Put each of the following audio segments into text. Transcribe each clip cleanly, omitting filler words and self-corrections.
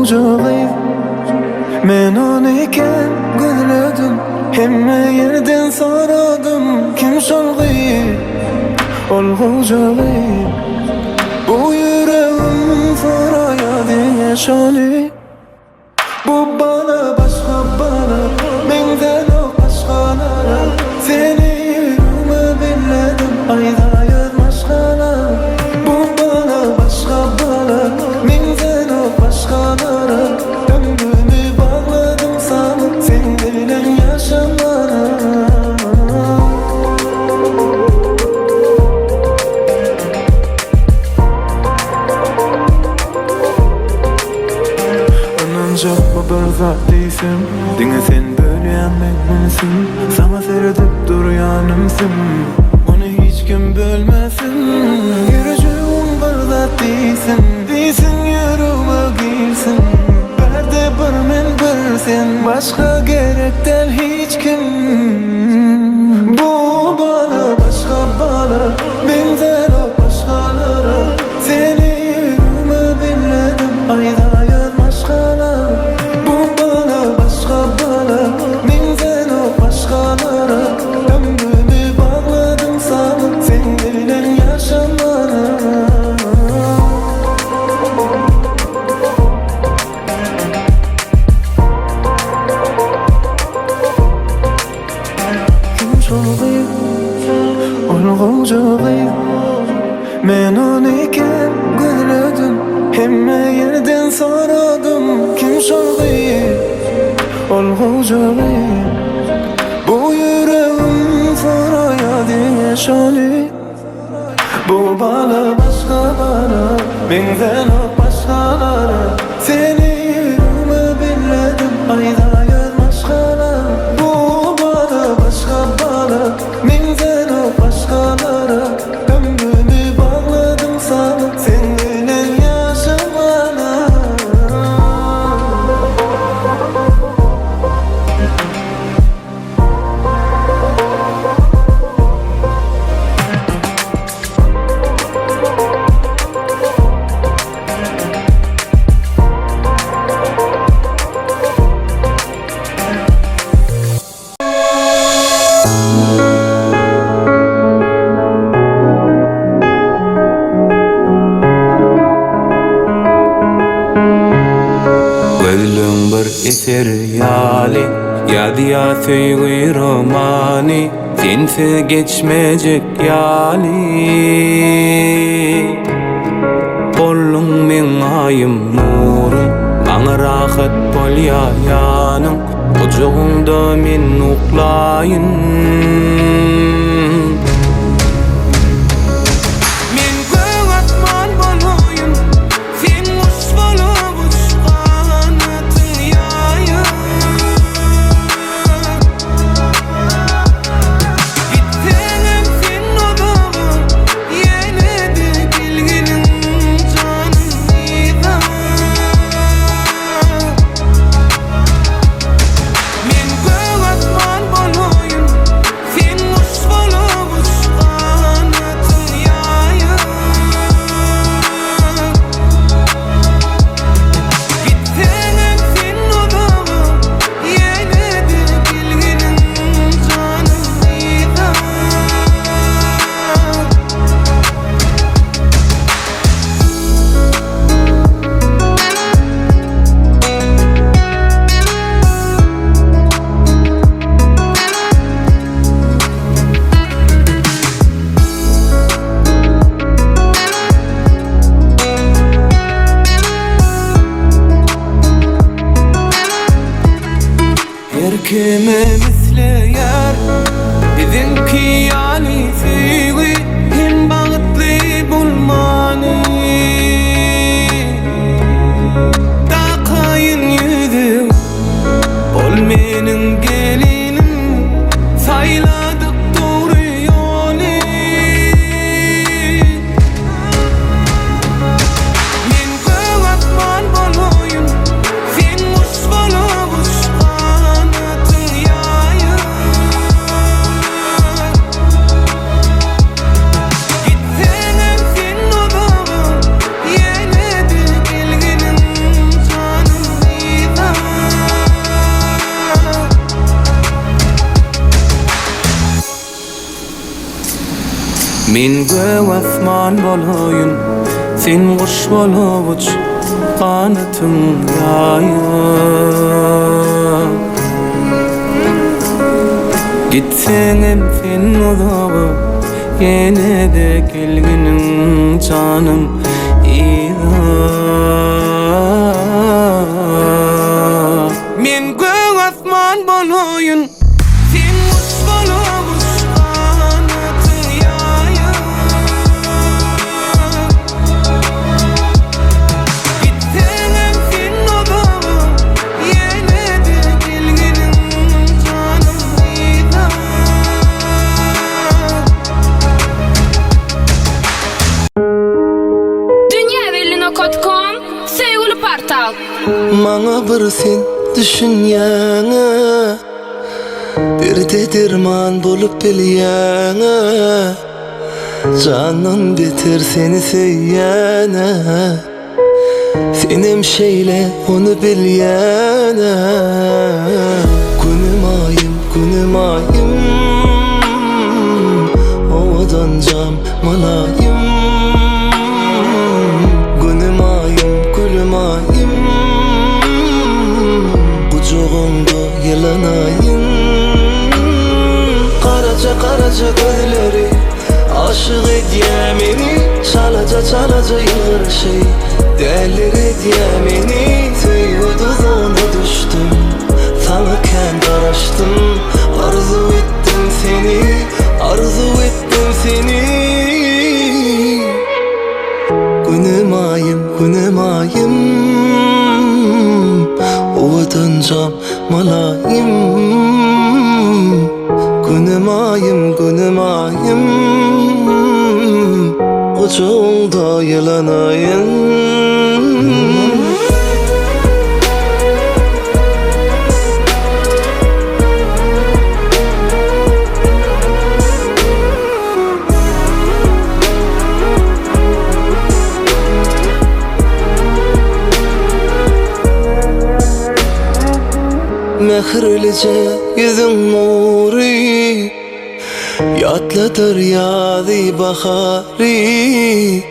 Olğucağıyım men onu ken gözledim, hemme yerden soradım kim şolğuyum olğucağıyım. Bu yüreğim soraya yaşanı, bu bana başka bana menden o başkalara, seni yüreğime belledim ayda yazmaşkana. Bu bana başka bana menden o başkalara, ömrümü bağladım sana sen bilen yaşamana. Ananca bir zat değilsin, dine sen böyleyen benimsin. Sana seyredip duruyanımsın, onu hiç kim bölmesin. Yürücüğüm bir zat değilsin, değilsin yüreğime girsin. Berde bir men bir sen, başka gerek del hiç kim. Bu bana başka bana benzer o başkalara, seni yüreğime belledim ayda yazmaşkana. Bu bana başka bana benzer o başkalara, ömrümü bağladım sana sen bilen yaşamana. Kim şolğuyum olğucağıyım men onu ken gözledim, hemme yerden soradım kim şolğuyum olğucağıyım. Bu yüreğim soraya yaşanı, bu bana başka bana benden o başkalara, seni yüreğime belledim ayda yazmaşkana. Bu bana başka bana benden o başkalara, ömrümü bağladım sana sen bilen yaşamana. Gönlüm bir eser yali, yadıya söygü romani, sensiz geçmeyecek yali. Kolun men ayım nurum, bana rahat bol yayanım, kucağımda men uklayın. Kime misle yar bizimki yani sevgi hem bağıtlı bulmani. Takayın yüzü ol menin gelinim, sayladık doğru yolu. Men kıvatman bolayım, sen kuş bolayım. Men göw asman boloýun, sen guş bolup uç, kanatyň ýaýyp. Gitseňem sen uzagy, ýene de gelginiň canım ýa. Men göw asman boloýun, sen guş bolup uç, kanatyň ýaýyp. Gitseňem sen uzagy, ýene de gelginiň canım ýa. Dünýäwelini.com Sevgili portal. Maňa bir sen düşünýäňe, bir derman bolup bilýäňe, canyn beter seni söýýäne, senem şeýle onu bilýäne. Günüm ayym, owadan jam malayım. Günüm ayym, kucağımda yalanayım. Karaca gözleri aşık edýär meni, çalaca yığır şey däller edýär meni. Tüýüdüzüne düştüm, sana ken garaşdym, arzu etdim seni. Günüm ayym, owadan jam malayım. Günüm ayym, kucağımda yalanayım. Mehirlice yüzün nuri, yatladır yadi bahari.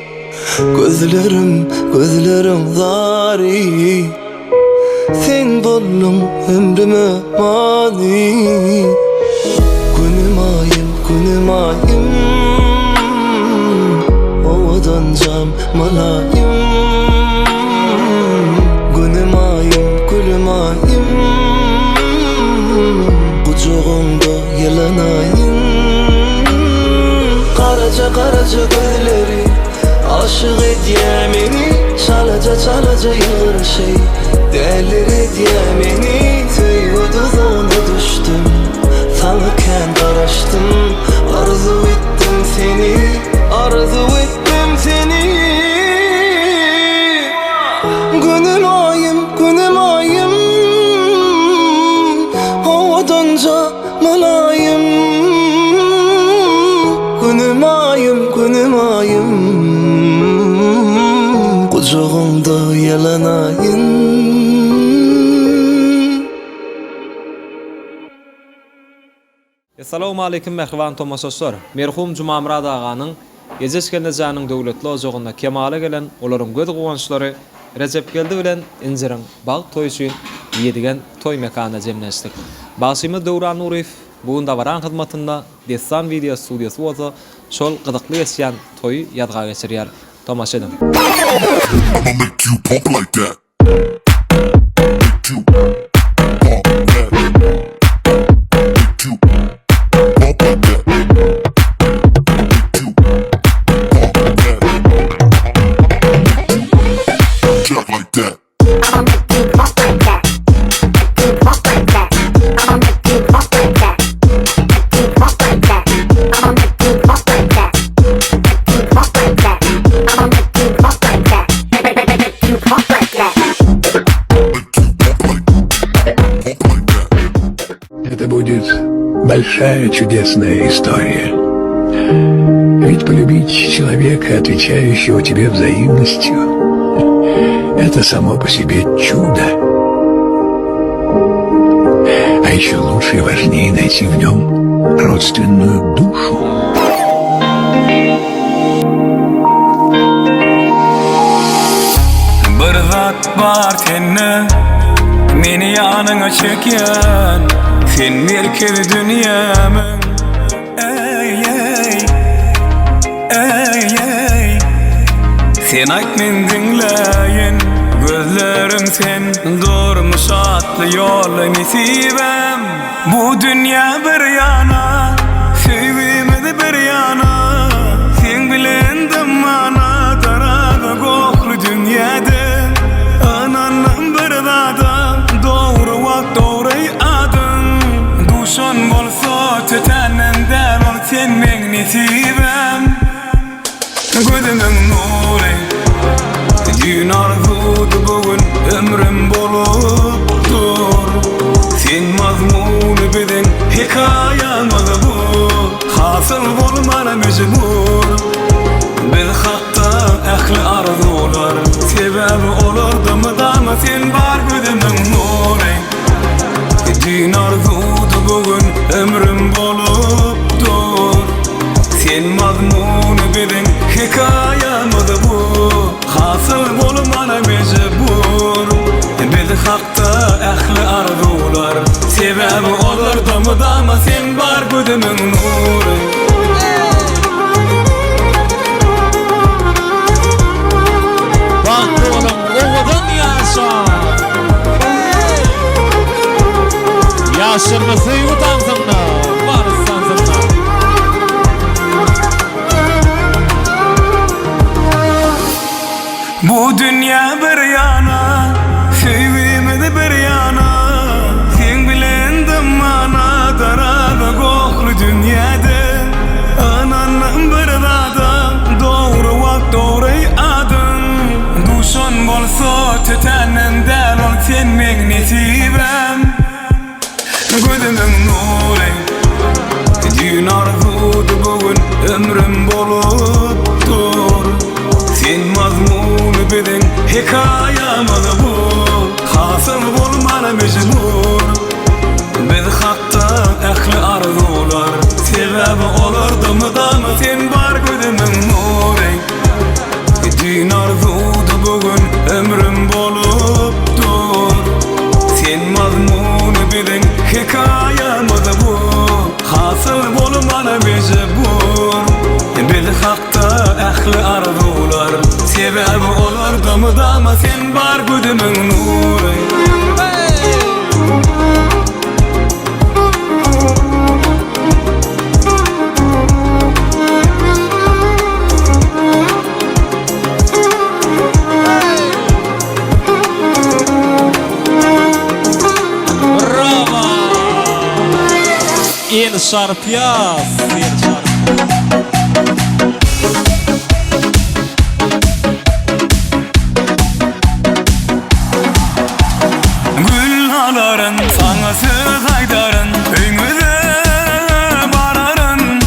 Gözlerim zari, sen boldun ömrüme mani. Günüm ayym, owadan jam malayım. Günüm ayym, kucağımda yalanayım. Karaca gözleri aşık edýär meni, çalaca yığır şey däller edýär meni. Tüýüdüzüne düştüm, sana ken garaşdym, arzu etdim seni. Günüm ayym, owadan jam malayım. Günüm ayym, kucağımda yalanayım. Assalamu alaikum mehriban tomasoslar. Merhum Jumamrad aganyň Gezeşkende janyň döwletli ojagynda kemale gelen olaryň göz gowançlary Recep geldi bilen injiriň bag toý üçin ýedigen toý mekana jemleşdik. Basymy Dowran Nurif bugün da baran hyzmatynda Destan Video Studiosy bolsa şol gyzykly ýaşaýan toý ýadga geçirýär. Tomaş edin. I'ma make you pump like that. Make you pump that. Make you pump like that. Make you pump that. Jack like that. Это будет большая чудесная история. Ведь полюбить человека, отвечающего тебе взаимностью, это само по себе чудо. А еще лучше и важнее найти в нем родственную душу. bar tenne meni yanına çeken sen merkezi dünyamın ey ey ey ey sen aytmen dinleyin gözlerim sen durmuş atlı yolun isibem bu dünya bir yana sevimedi bir yana sen bilendim ana tarağı koklu dünyada ananın bir dada doğru vakt doğru adım duşan bolsa tütenen derman sen men nisibem gözümün nuri gün arzudu bugün ömrüm bolupdur sen mazmunu bilin hikayamız bu hasıl bolmana mecbur biz hatta ehli arzular sebebi olurdu mu da mı sen var gözümün nuri gün arzudu bugün ömrüm bolupdur sen mazmunu bilin hikayamız bu hasıl bolmana mecbur biz hakta ehli arzular sebebi olurdu mu da mı sen var gözümün nuri Bak oğlum oğudun yaşa Yaşırmısı utansınlar Barışsansınlar bu dünya bir yana sevimedi bir yana sen bilendim ana tarağı koklu dünyada ananın bir dada doğru vakt doğru adım duşan bolsa tütenen derman sen men nisibem gözümün nuri gün arzudu bugün ömrüm bolupdur sen mazmunu bilin hikayamız bu hasıl bolmana mecbur biz hakta ehli arzular sebebi olurdu mu da mı sen var gözümün nuri gün arzudu bugün ömrüm bolupdur sen mazmunu bilin hikayamız bu hasıl bolmana mecbur biz hakta ehli arzular sebebi olurdu mu da mı sen var gözümün nuri Bravo El Sharpyaz El Sharpyaz Gülhaların sana söz aydarın öňüze bararın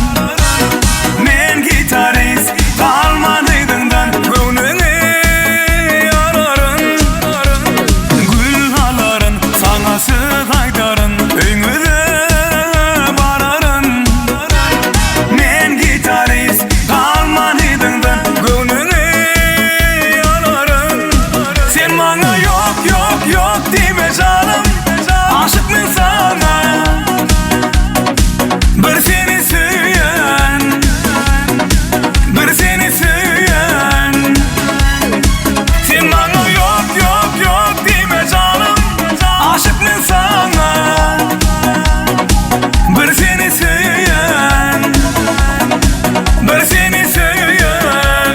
men gitarist kalmadydyňdan göwnüňe yararın Gülhaların sana söz aydarın öňüze bararın men gitarist kalmadydyňdan göwnüňe yararın sen maňa yok yok yok dime canım aşık men sana bir seni süyen bir seni süyen sen maňa yok yok yok dime canım aşık men sana bir seni süyen bir seni süyen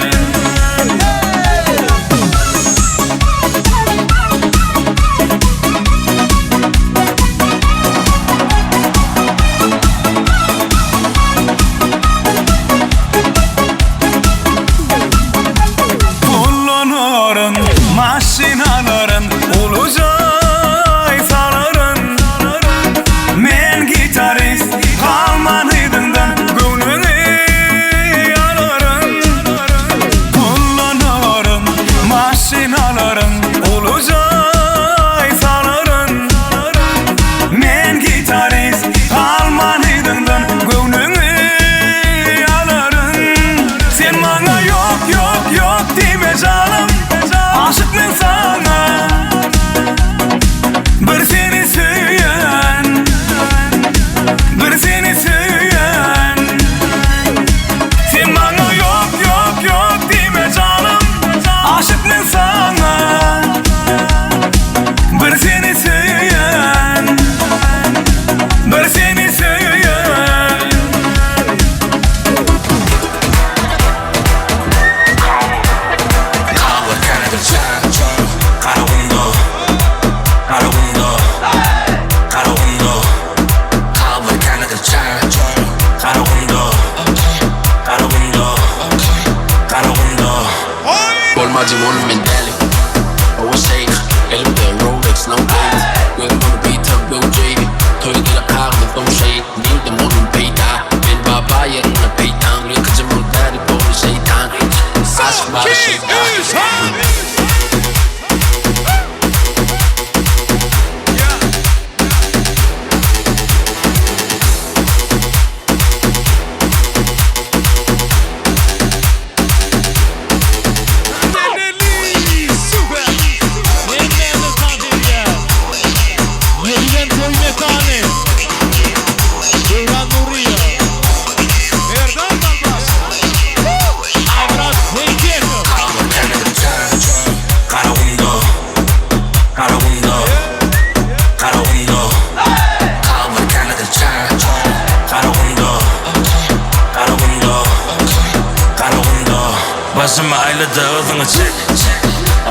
Nima aylada o'zingni chek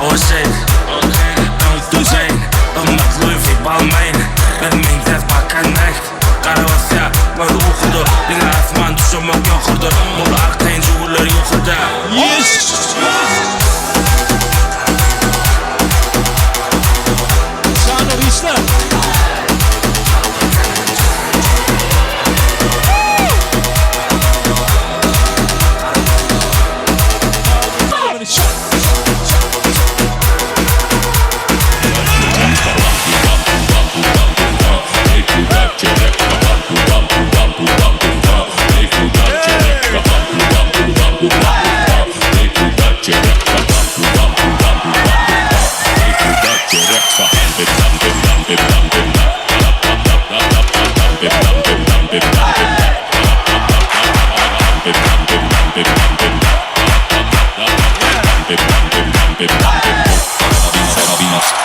Ovashayk Don't do pain Ummat Louis V Balmain Ben ming tez bakanayk Qaravasya Var uxudu Dinga asman düşamak yoxurdu Bol arqayn jugurlar yoxurda Yes! Sanır işler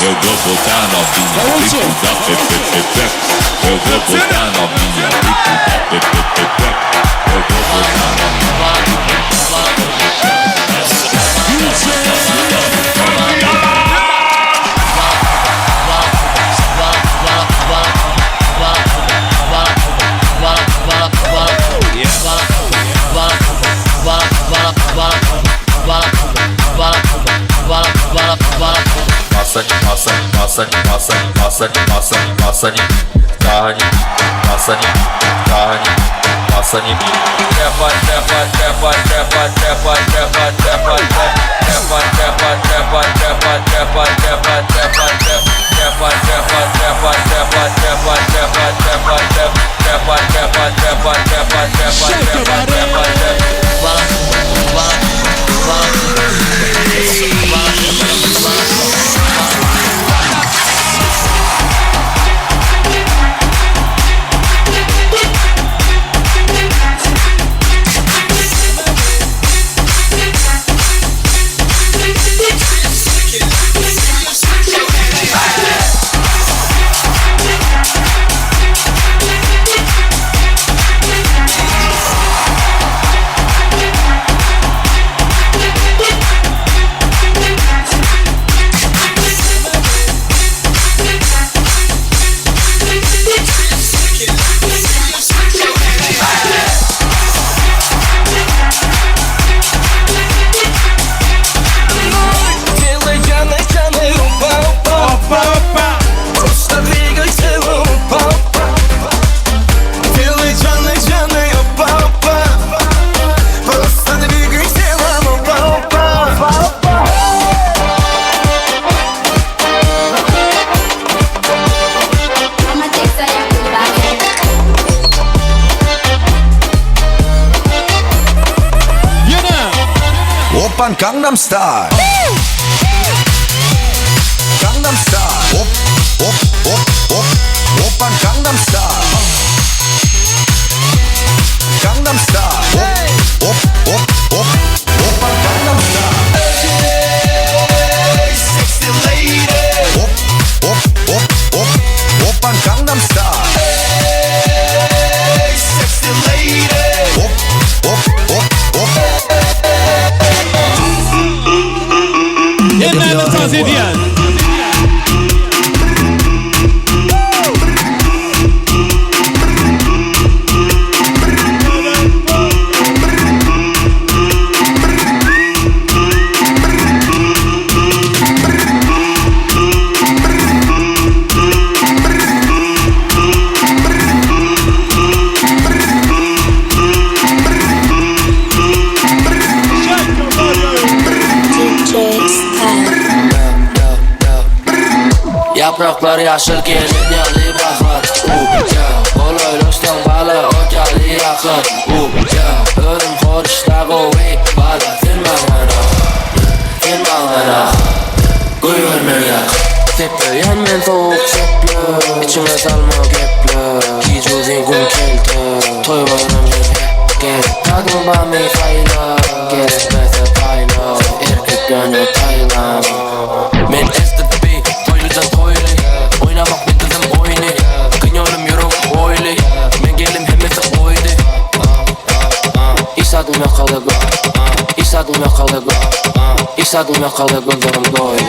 Eu vou botar novinha, eu vou botar novinha, eu vou botar Massani Trepa Oppan Gangnam Style. Gangnam Style. Oppan Gangnam Style. Gangnam Style. Oppan Gangnam Style. Hey, sexy lady. Oppan Gangnam Style. Hey, sexy lady. Yeniden taze ediyen Yapraklar yaşıl gelin yalı bakar Oloyluştan balı okyalı yakar Ölüm koruştağı wey bala Fin bağlara Guyurmen yak Tepe yenmen soğuk sepli İçine salma gepli Gicuzin kum kelti Toy varım gel Kadın bami fayla Gerekmese payla Erkek gönül taylan Men estet oynamak bir kızım oyunu Kınyolum yürüm oylu Men gelim hemesi oydu İsadım yakaladı İsadım yakaladı sadına kaldı gözlerim doydu.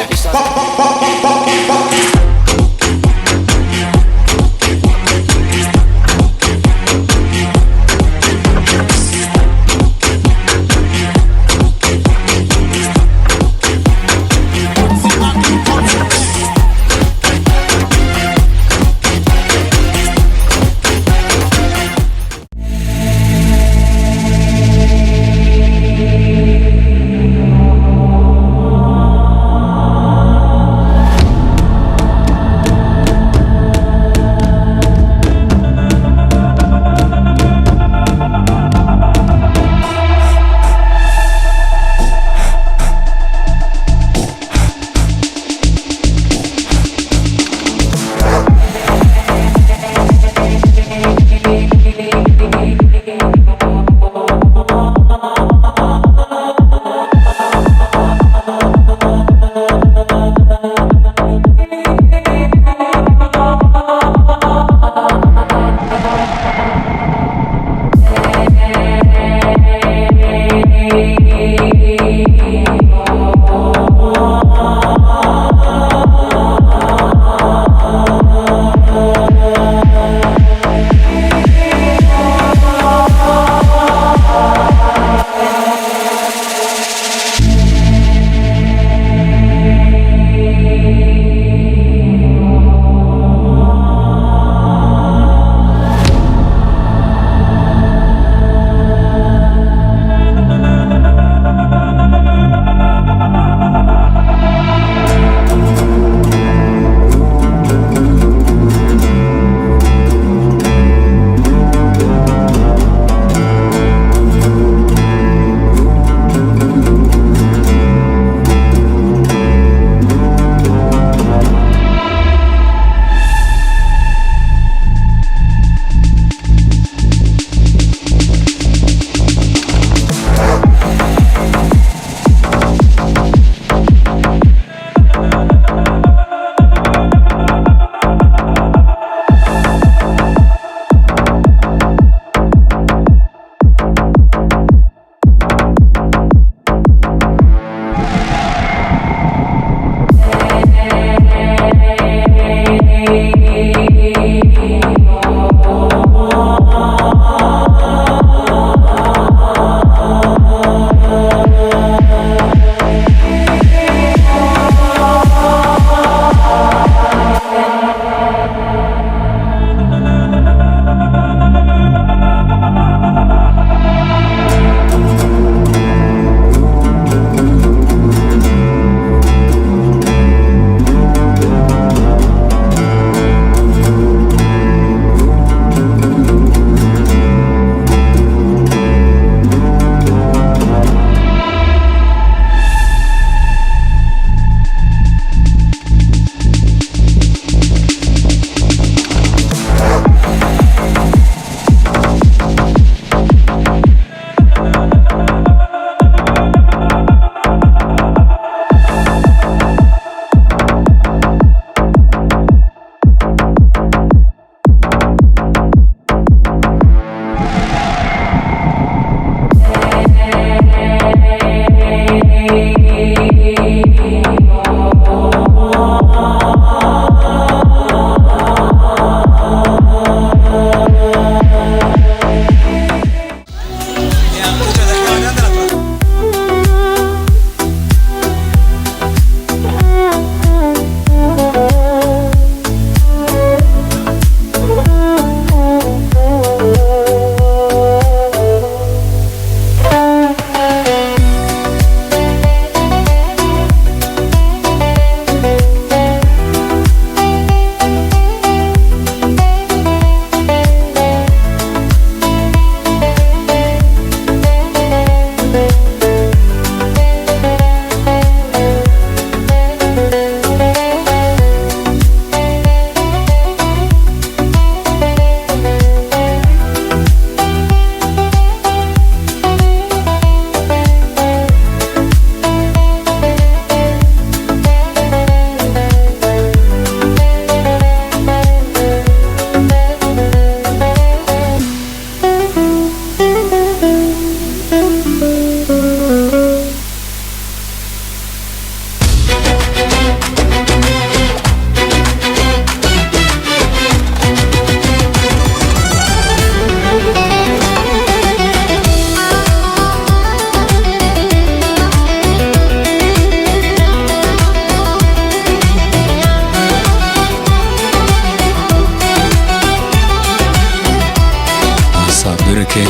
Okey.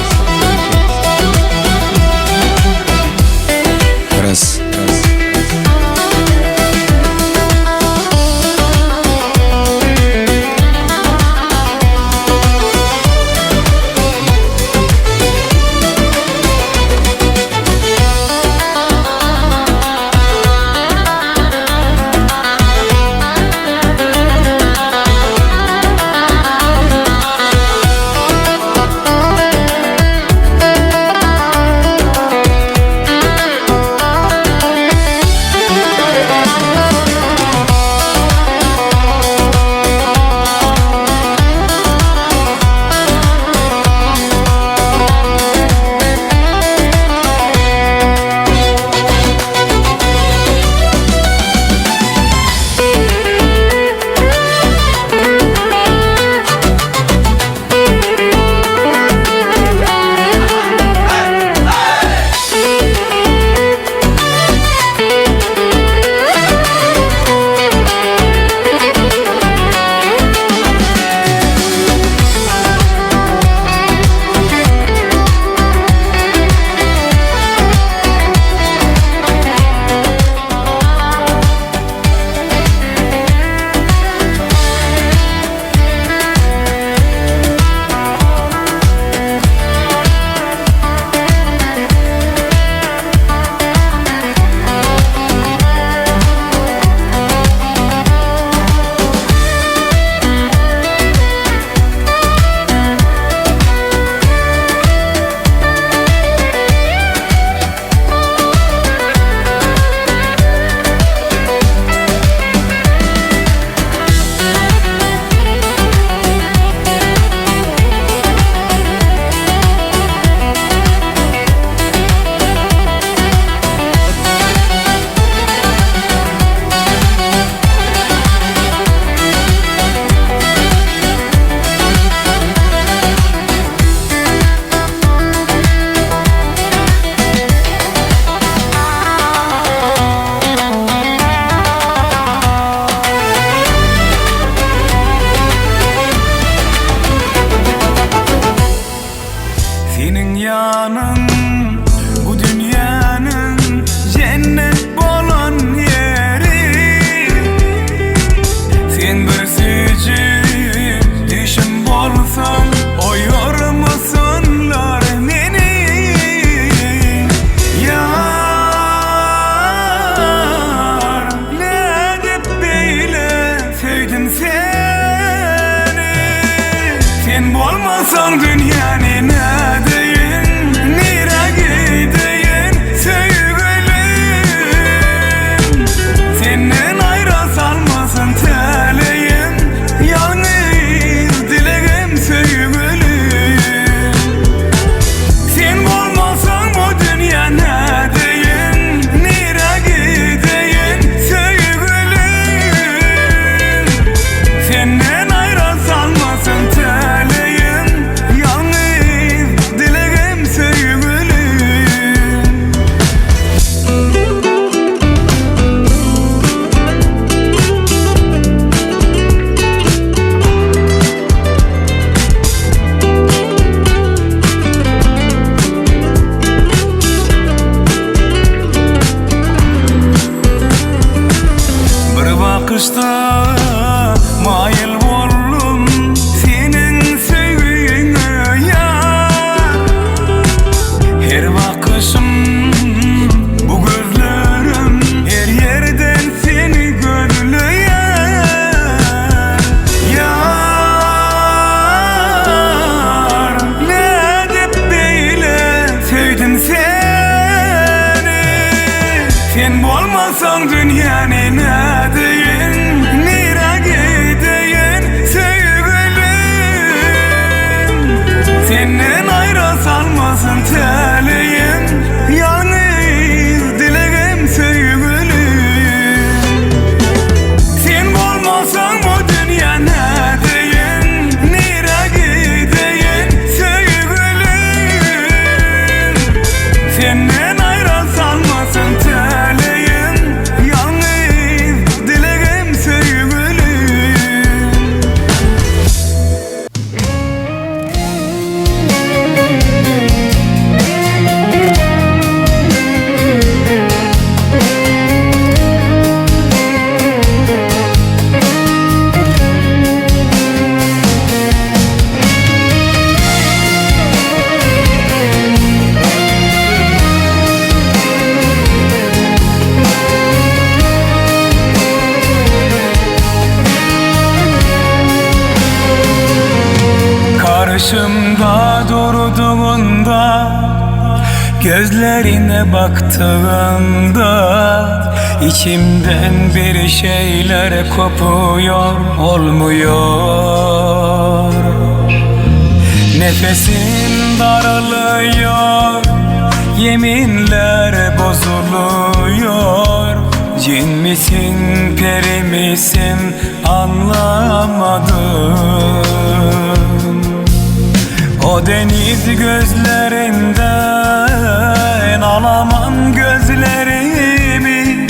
Biraz. Senin yanın bu dünyanın cennet bolan yeri. Sen bir sücü düşün bolsan oyur musunlar meni? Yar ne dep beyle sevdim seni. Sen bolmasan dünyanın bakışta mayıl boldum senin sevgine yar. Her bakışım bu gözlerim her yerden seni görüyor. Yar ne dep beyle sevdim seni. Sen bolmasan dünyanın adı nere gideyim? olduğunda, gözlerine baktığında içimden bir şeyler kopuyor, olmuyor. Nefesim daralıyor, yeminler bozuluyor. Cin misin, peri misin anlamadım. O deniz gözlerinden alamam gözlerimi.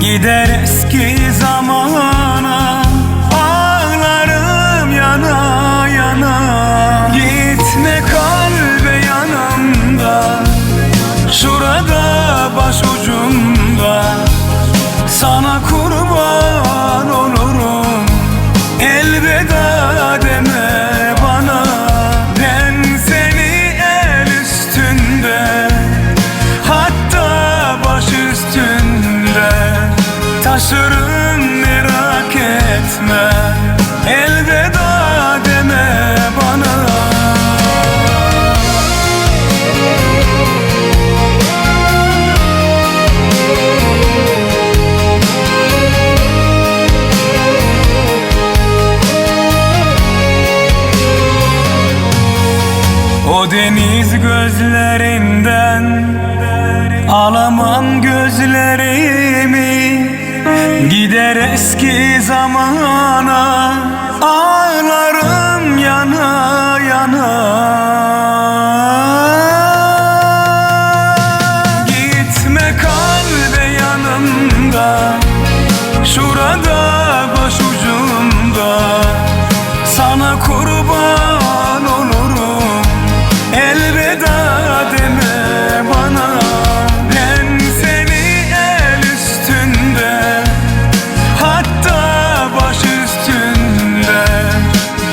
Gider eski zamana, ağlarım yana yana. Gitme kalbe yanımda, şurada başucumda. Sana kurban olurum, elveda deme bana. Ben seni el üstünde, hatta baş üstünde taşırım, merak etme. Elveda deme bana. O deniz gözlerinden alamam gözlerimi. Gider eski zamana, ağlarım yana yana. Gitme kalbe yanımda, şurada başucumda. Sana kurban olurum, elveda deme bana. Ben seni el üstünde, hatta baş üstünde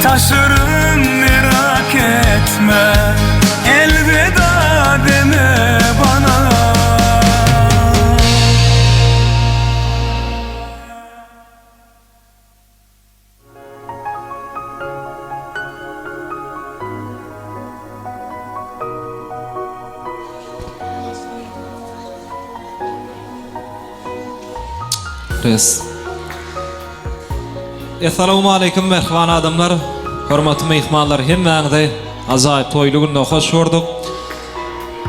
taşırım, merak etme. Elveda deme bana. Res. Assalamu alaykum mehman adamlar, hormatly mehmanlar, hemmäňize ajaýyp toýly günde hoş gördük.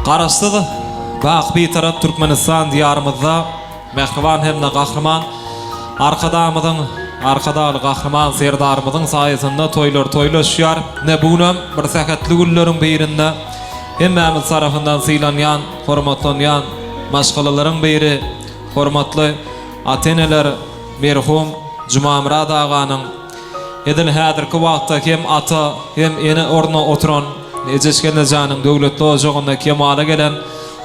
Garaşdyk, baq bir tarap Türkmenistan diyarymyzda mehriban hemde gahrman arkadaly gahrman serdarymyzyň saýasynda toýlar toýlaşýar. Ne bunam bir sähetli günleriň birinde hemmämiz tarapyndan sylanýan, hormatlanýan maşgalalaryň biri hormatly ateneler merhum Jumamrad aganyň edil häzirki wagtda hem ata hem ene orna oturan Ejeskenejanyň döwletli ojagynda kemala gelen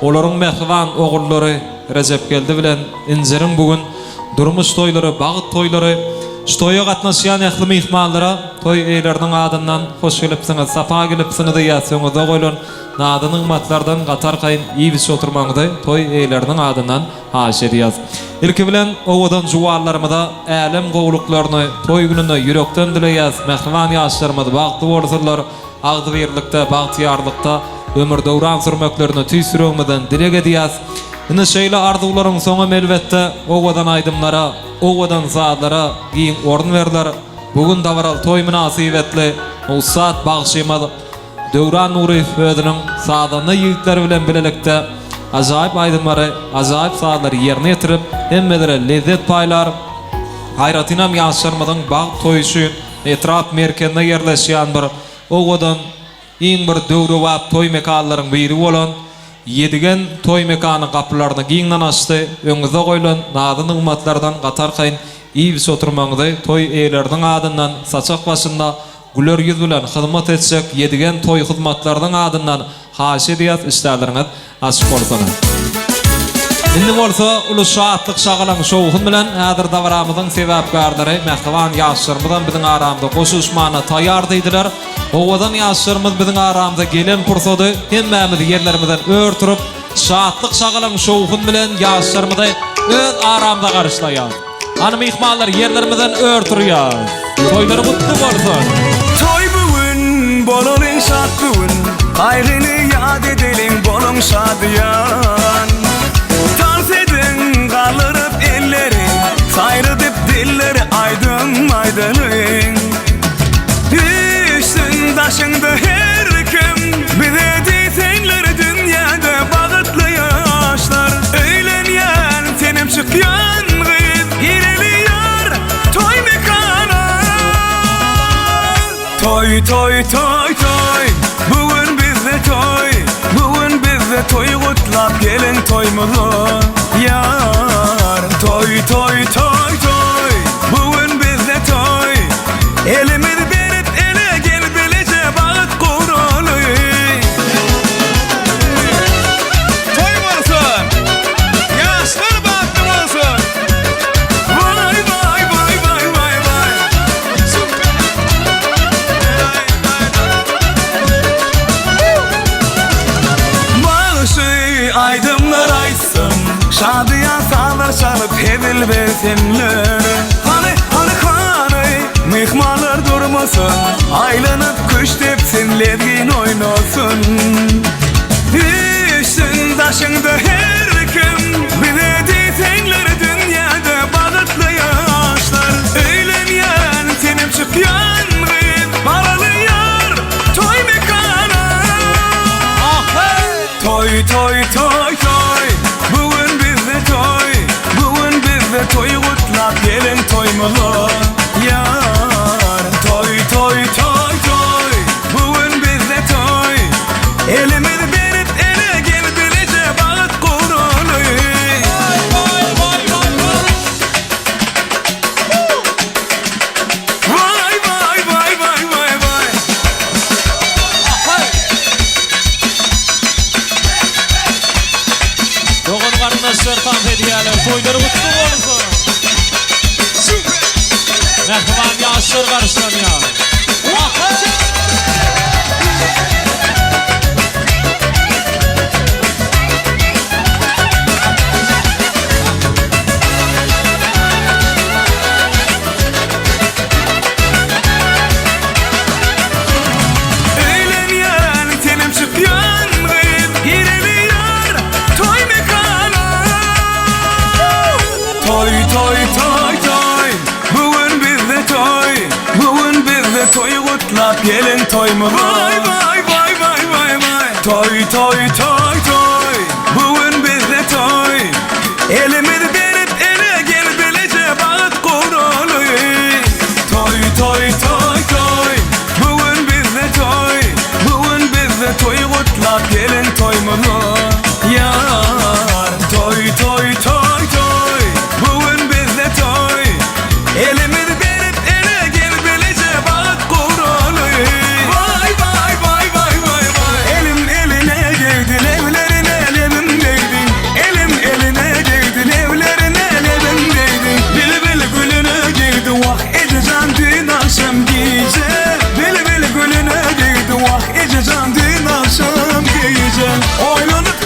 olaryň mehriban ogullary Recepgeldi bilen injeriň bugün durmuş toýlary, bagyt toýlary, şu toýa gatnaşýan ähli mehmanlara toý eýleriniň adyndan hoş gelipsiňiz, sapa gelipsiňiz diýýärsiňizde goýlan nadynyň matlardan gatar kaýyn iýbis oturmaňyzy toý eýleriniň adyndan haş edýäs. İlki bilen owadan juwarlarymyza älim gowluklaryny toý gününde yürekden dileýäs. Mehriban ýaşlarymyz bagty bolsunlar, agdy birlikde, bagtyarlykda ömür döwran sürmeklerini tüýsürýärmizen dilek edýäs. Ine şeýle arzuwlaryň soňa melbetde owadan aýdymlara, owadan zatlara giň orun berler. Bugün dawaral toý münasibetli Usat bagşymaz Döwran Nuri özüniň saadany ýigitleri bilen bilelikde ajaýyp aýdymlary, ajaýyp saadlary ýerine ýetirip, hemmelere lezzet paýlar. Haýratynam ýaşlarymyzyň bag toýuşy etrap merkezinde ýerleşýän bir owadan iň bir döwre wagt toý mekanlaryň biri bolan Yedigen toy mekany kapılaryny giňden açdy, öňüňizde goýulan nadyny ummatlardan gatar kaýyn iýbis oturmaňyzy toy eýleriniň adyndan saçak başynda güler ýüz bilen hyzmat etjek yedigen toy hyzmatlarynyň adyndan haş edýäs, işlerleriňiz açyk bolsun. Indi bolsa ulu şahatlyk şagalan şowhun bilen häzir dawramyzyň sebäpkärleri mehriban ýaşlarymyzdan biziň aramda goşuşmana taýýardydylar. Owadan ýaşlarymyz biziň aramda gelen pursady hemmämiz ýerlerimizden örtürip şahatlyk şagalan şowhun bilen ýaşlarymyzy öz aramda garşlaýar. Ana mehmanlar ýerlerimizden örtürýär. Toýlary gutly bolsun. Toy bugün, bolaly şat bugün. Kaygını yad edelim bolun şadiyan. Dans edin kaldırıp elleri, sayrıdıp dilleri aydın aydının. Düşsün taşındı her kim, bize deysenler dünyada bağıtlı yaşlar. Öğlenyen tenim çıkyan kız, gireliyor toy mekana. Toy toy toy toy, bugün bizde toy, bugün bizde toy kutlap gelin toymuzu yar. Toy toy toy toy, bugün bizde toy, elimiz berip ele gel bilece bağıt kurulu. Toy varsın, yaşlar bağıtlı olsun. Vay vay vay vay vay vay. Balışı aydınlar aysın, şadiyan sağlar çalıp hevil versinler. Hani mihmanlar durmasın, aylanıp kuş tepsin, levgin oynasın. Düşsün taşındı her kim, bize deysenler dünyada bağıtlı yaşlar. Öğlenyen tenim çıkyan kız, baralıyor toy mekana. Toy toy toy toy, bugün bizde toy, bugün bizde toy kutlap gelin toymuzu yar. Toy toy toy toy, bugün bizde toy, elimiz berip ele gel bilece bağıt kurulu. Vay vay vay vay vay vay. Doğan kardeşler tam hediyeler, toyları kutlu olsun. Mehman yaşlar karşılanıyor. Öğlenyen tenim çıkyan kız, gireliyor toy mekana. Toy toy toy toy, bugün bizde toy, bugün bizde toy kutlap gelin toymuzu. Vay vay vay vay vay vay. Toy toy toy toy, bugün bizde toy, elimiz berip ele gel bilece bağıt kurulu. Toy toy toy toy, bugün bizde toy, bugün bizde toy kutlap gelin toymuzu yar. Toy toy toy toy, bugün bizde toy, elimiz berip ele gel bilece bağıt kurulu. Vay vay vay vay vay vay. Elim eline değdi, evlerine levim değdi. Elim eline değdi, evlerine levim değdi. Bülbül gülüne değdi, vah edeceğim dün akşam gece. Bülbül gülüne değdi, vah edeceğim dün akşam gece. Oynanıp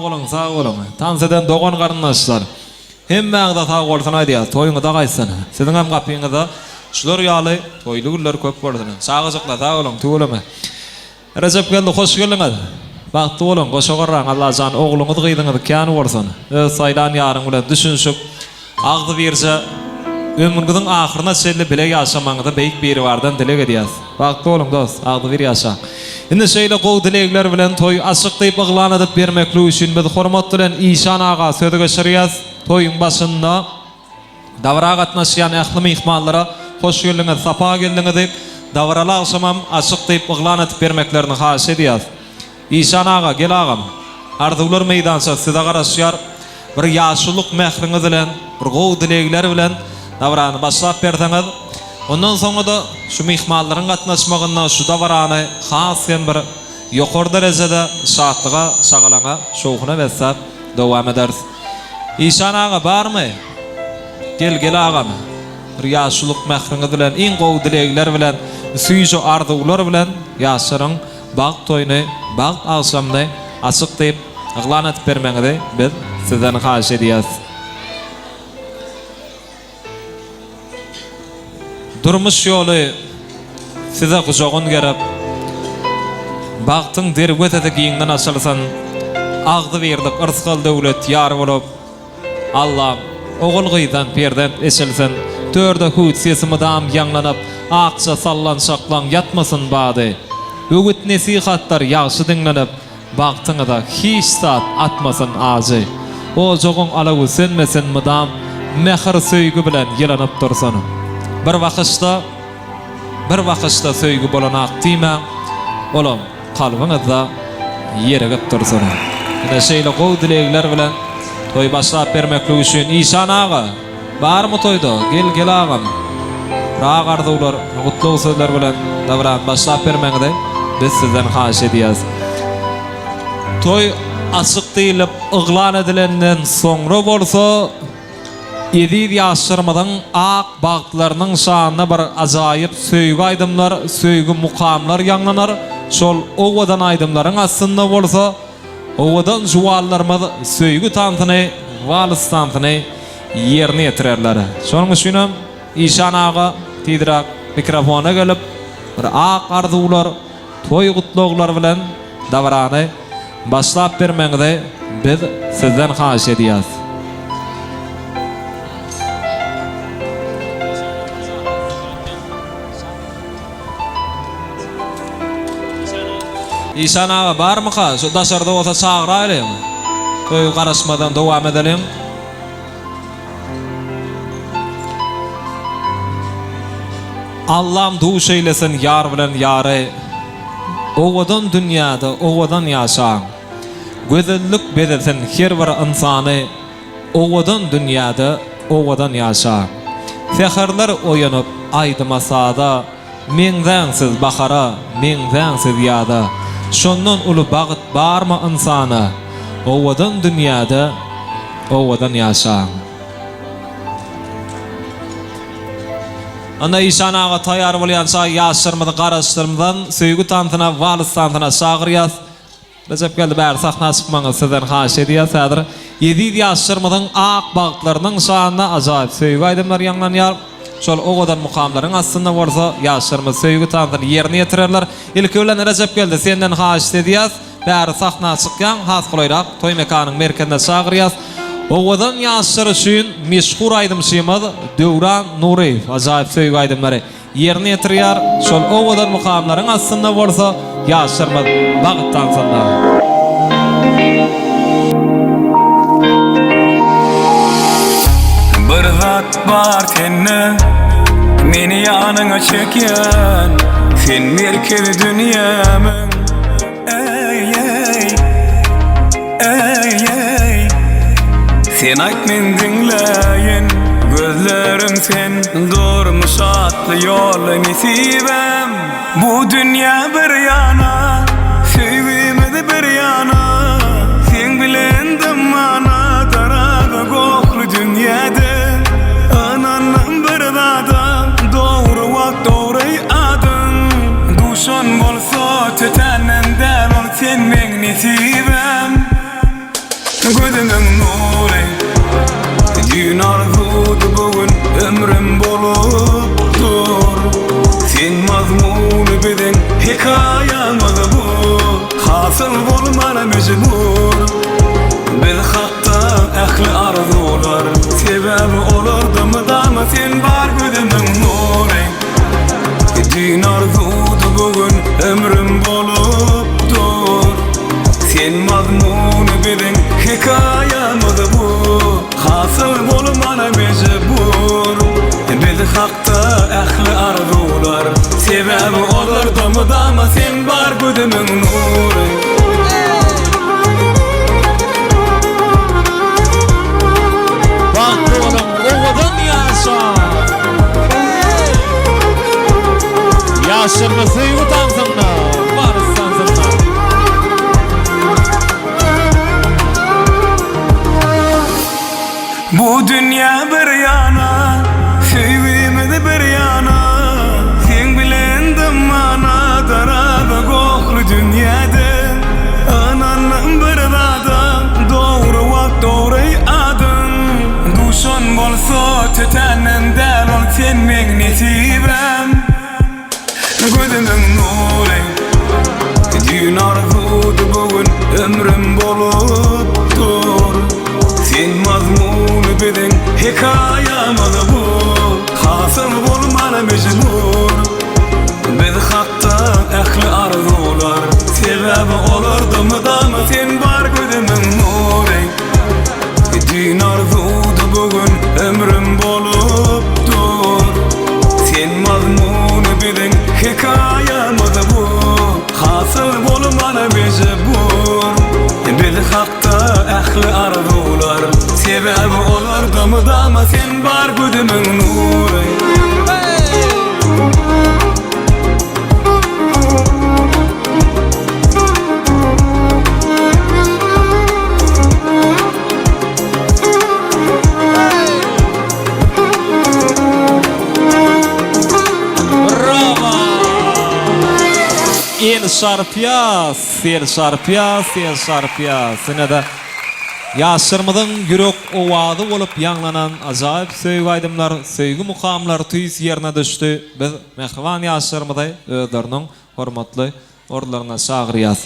olun, sağ olun. Tanseden doğan qarındaşlar. Hemmäňde sağ bolsun aýdýar. Toýuňyza gaýsyn. Siziň hem gapyňyzda şular ýaly toýly günler köp bolsun. Sağyjykla sağ olun, tuğulama. Recep geldi, hoş geldiňiz. Bagtly bolun, goşagaran Allah jan ogluňyzy gyýdyňyz kän bolsun. Öz saýlan ýaryň bilen düşünşip agdy berse ömrüňiziň ahyryna çenli bile ýaşamaňyzda beýik biri bardan dilek edýäs. Bagtly bolun dost, agdy bir ýaşa. Indi şeýle gowy dilekler bilen toy aşykdyp yglan edip bermeklik üçin biz hormat bilen İşan aga söze geçirýäs. Toyun başında davra gatnaşýan ähli mehmanlara hoş geldiňiz, sapa geldiňiz diýip davralar akşamam aşykdyp yglan edip bermeklerini haýy edýäs. İşan aga gel agam. Arzular meydança size garaşýar. Bir ýaşulyk mehriňiz bilen, bir gowy dilekler bilen davrany başlap berdiňiz. Ondan soňra da şu mehmanlaryň gatnaşmagyna şu davrany hasken bir ýokary derejede şatlyga, şagalaňa, şowkuna bessap dowam ederiz. İşan aga barmy? Gel agam. Bir ýaşulyk mehriňiz bilen, iň gowy dilekler bilen, süýje arzuwlar bilen ýaşaryň bag toýuny, bag akşamny açykdyp yglan edip bermeňizi biz sizden haýy edýäs. Durmuş ýoly size kucağın gerip bagtyň derwetede giýinden açylsan agdy berdik ırsgal döwlet ýar bolup Allah ogul gyýdan perden eşelsen törde hut sesi mydam ýanglanyp akça sallan şaklan yatmasyn bady öwüt nesihatlar ýagşy dinlenip bagtyňyda hiç saat atmasyn azy o jogyň alagy senmesin mydam mehr söýgü bilen ýylanyp dursan. Bir wagtda söýgü bolanak diýme, olam kalbyňyzda ýeregip dursun. Ine şeýle gowy dilekler bilen toy başlap bermeklik üçin İşan aga barmy toýda? Gel agam. Rahat arzuwlar, gutly sözler bilen davran başlap bermeňde biz sizden haýy edýäs. Toy açyk diýilip yglan edilenden soňra bolsa Edip ýaşyrmadan ak bagtlarynyň şanyna bir ajaýyp söýgü aýdymlar, söýgü mukamlar ýanglanar. Şol owadan aýdymlaryň aslynda bolsa, owadan juwallarymyz söýgü tantyny, walys tantyny ýerine ýetirerler. Şonuň üçin İşan aga tidirak mikrofona gelip bir ak arzuwlar, toy gutluglar bilen davrany başlap bermeňde biz sizden haýy edýäs. İşan aga barmy ka? Şu daşarda olsa çağıraýarym. Toy garaşmadan dowam edelim. Allah'ım duş eylesin yar bilen ýary. Owadan dünýäde owadan ýaşaň. Gözellik bedesin her bir insany. Owadan dünýäde owadan ýaşaň. Feherler oýanyp aýdymasa-da meňdensiz bahara, meňdensiz ýada. Şondan uly bagyt barmy insana? Owadan dünýäde owadan ýaşaň. Ana İşan aga taýar bolýança ýaşyrmady garaşdyrmadan söýgü tantyna, walys tantyna çagyrýas. Recep geldi bäri sahna çykmaňyz sizden haýy edýäs häzir. Ýedid ýaşyrmadan ak bagtlarynyň şanyna ajaýyp söýgü aýdymlar ýanglanýar. Şol owadan mukamlaryň aslynda bolsa ýaşyrma söýgü tantyny ýerine ýetirerler. Ilki bilen Recep geldi senden haýy edýäs. Bäri sahna çykýan has goýrak toy mekanynyň merkezine çagyrýas. Owadan ýaşyr üçin meşhur aýdymçymyz Döwran Nuriýew ajaýyp söýgü aýdymlary ýerine ýetirýär. Şol owadan mukamlaryň aslynda bolsa ýaşyrma bagtdan sanda. Bir zat bar tenne meni ýanyňa çekýän sen merkezi dünýämiň sen aýt men dinläýin gözlerim sen durmuş atly ýoly nesibem bu dünýä bir ýana söýgümedi bir ýana sen bilendim mana daraga gokly dünýäde ananam bir adam dogry wagt dogry adam duşan bolsa tetenden däl ol sen meň nesibem damı sen bar gözümün nuru. Baktı oğlum oğudun yaşa. Yaşırını suyu utansınlar. Varıstansınlar. Bu dünya bir yana, sevgimiz bir yana. Sen bilendim mana darada koklu dünyada. Ananın bir adam, doğru vakt doğru adım. Duşun bolsa tütenen del ol sen men nesibem. Gözümün nuru, düğün arzudu bugün ömrüm bolup dur. Sen mazmunu bilin hikayamız bu. Hasıl bulmana mecbur. Biz hatta ehli arzular sebebi olurdu mu da mı sen var gözümün nuru. Düğün arzudu bugün ömrüm bolup dur. Sen mazmunu bilin hikayamız bu. Hasıl bulmana mecbur. Biz hatta ehli arzular sebebi olurdu mu da mı sen var gözümün nuru. El şarpiyas, el şarpiyas, el şarpiyas. Sine de yaşırmıdın yürek ovadı olup yanlanan acayip söýgü aydımlar, söýgü mukamlar tüýs yerine düştü. Biz mehvan yaşırmıday ödörnüň hormatly orlaryna çagyryýas.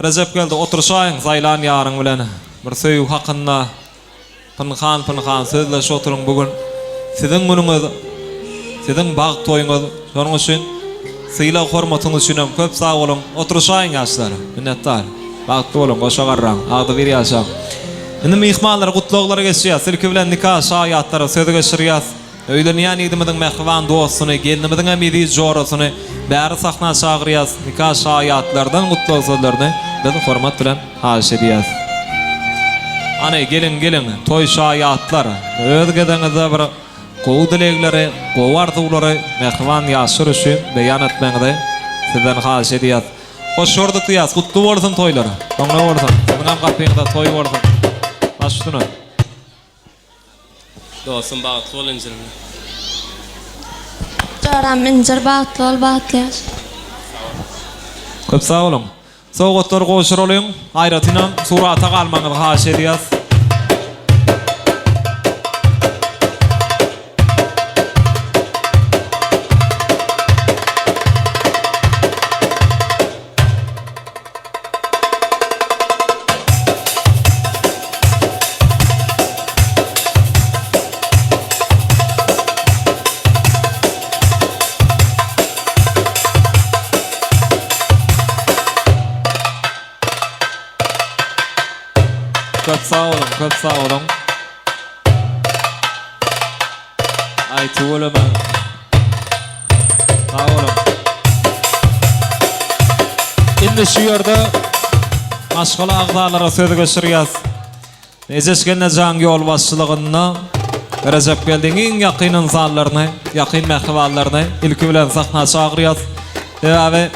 Recep geldi oturşaýyň Zaylan ýaryň bilen bir söýgü hakynda pynhan sözleş oturuň bugün. Siziň günüňiz, siziň bag toýuňyz, şonuň üçin syýla hormatyňyz üçin köp sag bolun. Oturşaýyň ýaşlar, minnetdar. Bagtly bolun, goşa garran, agdy bir ýaşa. Indi mehmanlar gutluklara geçýär. Silki bilen nikah şaýatlary söze geçirýär. Öýlenýän idimiň mehman dostuny, gelinimiň emidi jorasyny bäri sahna çagyryýar. Nikah şaýatlardan gutluk sözlerini biz hormat bilen haýyş edýäs. Ana gelin, toy şaýatlar. Öz gedeňizde bir gowy dilegleri, gowy arzuwlary mehman ýaşyr üçin beýan etmegde sizden haýyş edýäs. Hoş gördük diýäs, gutly bolsun toýlar. Oňa bolsun. Siziň gaýpyňyzda toy bolsun. Başlyna. Dostum bagtly bol injir. Jaram injir bagtly ol bagtly ýaş. Köp sag bolun. Sowgatlar goşur olyň, aýratyna surata galmaňyzy haýyş edýäs. Köp sağ olun. Aytı olama. Sağ olun. Indi şu yerde maşgala agdalara söze geçirýäs. Ejeşgenne jan yol başçylygyna Recep geldiň iň ýakyn insanlaryny, ýakyn mehmanlaryny ilki bilen sahna çagyryýas. Eýe,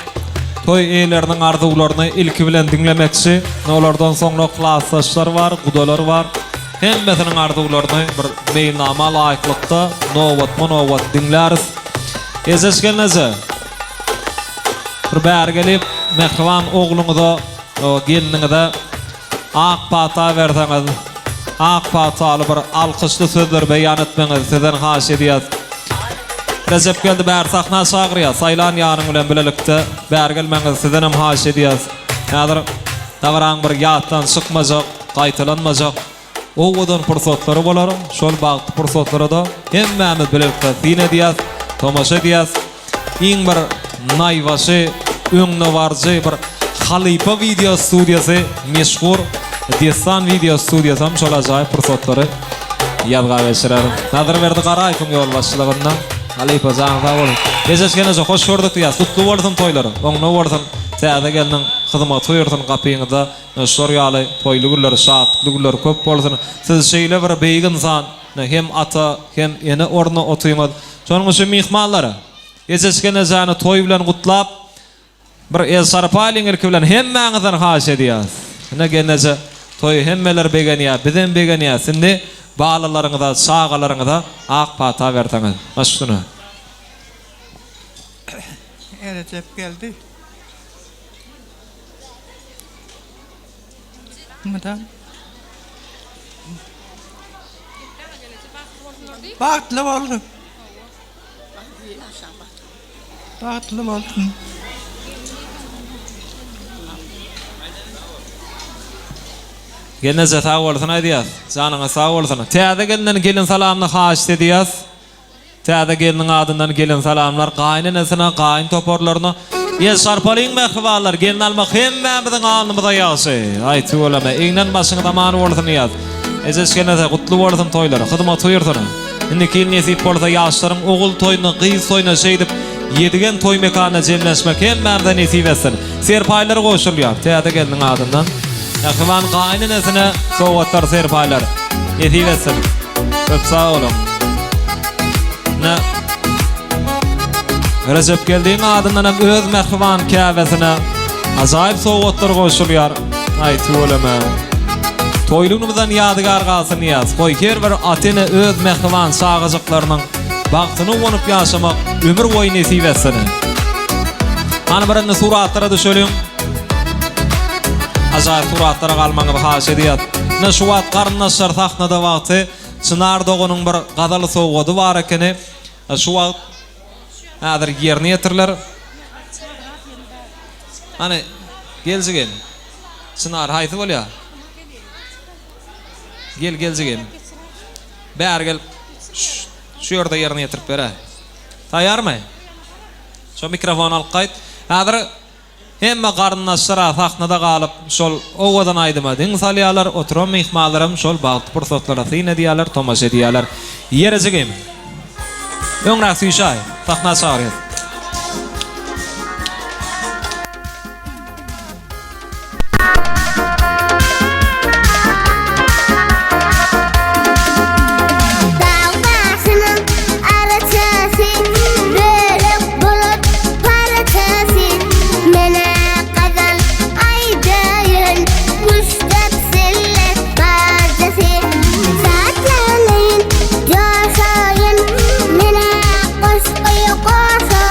toy eýleriniň arzuwlaryny ilki bilen dinlemekçi, olardan soňra klassdaşlar var, gudalar var. Hemmesiniň arzuwlaryny bir meýnama laýyklykda nowat dinläris. Ezeşgelneze bir bäri gelip mehman ogluňyza, geliniňize ak pata berseňiz, ak pataly bir alkyşly sözler beýan etmeňiz sizden haýyş edýäs. Recep geldi bäri sahna çagyryýar. Saylan ýaryň bilen bilelikde bäri gelmeňiz sizden hem haýyş edýäs. Häzir dagaraň bir ýatdan çykmajak, gaýtalanmajak. Owadan pursatlary bolar. Şol bagty pursatlary da hemmämiz bilelikde din edýäs, tomaşa edýäs. Iň bir naýwaşy, öňne barjy bir Halipa video studiýasy meşhur Destan video studiýasy şol ajaýyp pursatlary ýazga geçirer. Näzir berdi garaýpyň ýol başçylygyndan. Alaypa zaň sag bolun. Gezeskene hoş gördük diýär. Kutlu bolsun toýlary. Oňna bolsun. Täze geldiň hyzmat buyursun gapyňyzda. Şorýaly toýly günler, şatly günler köp bolsun. Siz şeýle bir beýik insan, hem ata hem ene orna otuýmaz. Şonuň üçin mihmanlara gezeskene zaňy toý bilen gutlap bir el sarpalyň erki bilen hemmäňizden haş edýäs. Ne geneze toy hemmeler begenýär, bizen begenýär. Sindi balalaryňyza, sagalaryňyza ak pata berdiňiz. Başgyna. Recep geldi. Madam. Bahtlı olsun. Bahtlı olsun. Geneze sağ bolsun aýdýas. Janyňa sağ bolsun. Täze gelenden gelin salamny haş edýäs. Täze geliniň adyndan gelin salamlar gaýnynysyna, gaýyn toporlaryna. Ýa sarpalyň mehribanlar gelin almak hemmämiziň alnymyza ýaşy. Aýty bolama, eňden başyňy tamam bolsun ýaz. Ezeskene gutly bolsun toýlary, hyzmat buyursun. Indi kelin ýetip bolsa ýaşlaryň ogul toýuny, gyz toýuny şeýdip ýedigen toý mekanyna jemleşmek hemmämiziň nesip etsin. Serpaýlar goşulýar täze geliniň adyndan. Ýa-da gaýnynysyna sowatlar serpaýlar ýetip etsin. Köp sag bolun. Recep geldiğin adından öz mehriban käbesine azaýyp sowgatlar goşulýar. Aýty bolama. Toýlugymyzdan ýadygar galsyn ýaz. Goý her bir atyny öz mehriban sagajyklarynyň bagtyny onyp ýaşamak ömür boýy nesip etsin. Ana birini suratlara düşelim. Azaýyp suratlara galmaňy haş edýär. Ne şu wagt garnaşlar taxnada wagty Çınar Dogunyň bir gadaly sowgady bar ekeni. Şu wagt häzir ýerine ýetirler. Hani geljigen. Çınar haýty bolýar. Geljigen. Bäri gel. Şu ýerde ýerine ýetirip bere. Taýarmy? Şu mikrofon alyp gaýt. Häzir hemme garnaşlar taxnada galyp şol owadan aýdymadiň salýarlar, oturan mehmanlarym şol bagty pursatlara syň edýärler, tomaş edýärler. Ýerejigem. Öňrak süýşäý, taxna çağırýar. Saatlerin coşayın, mene koşkuyu koşayın.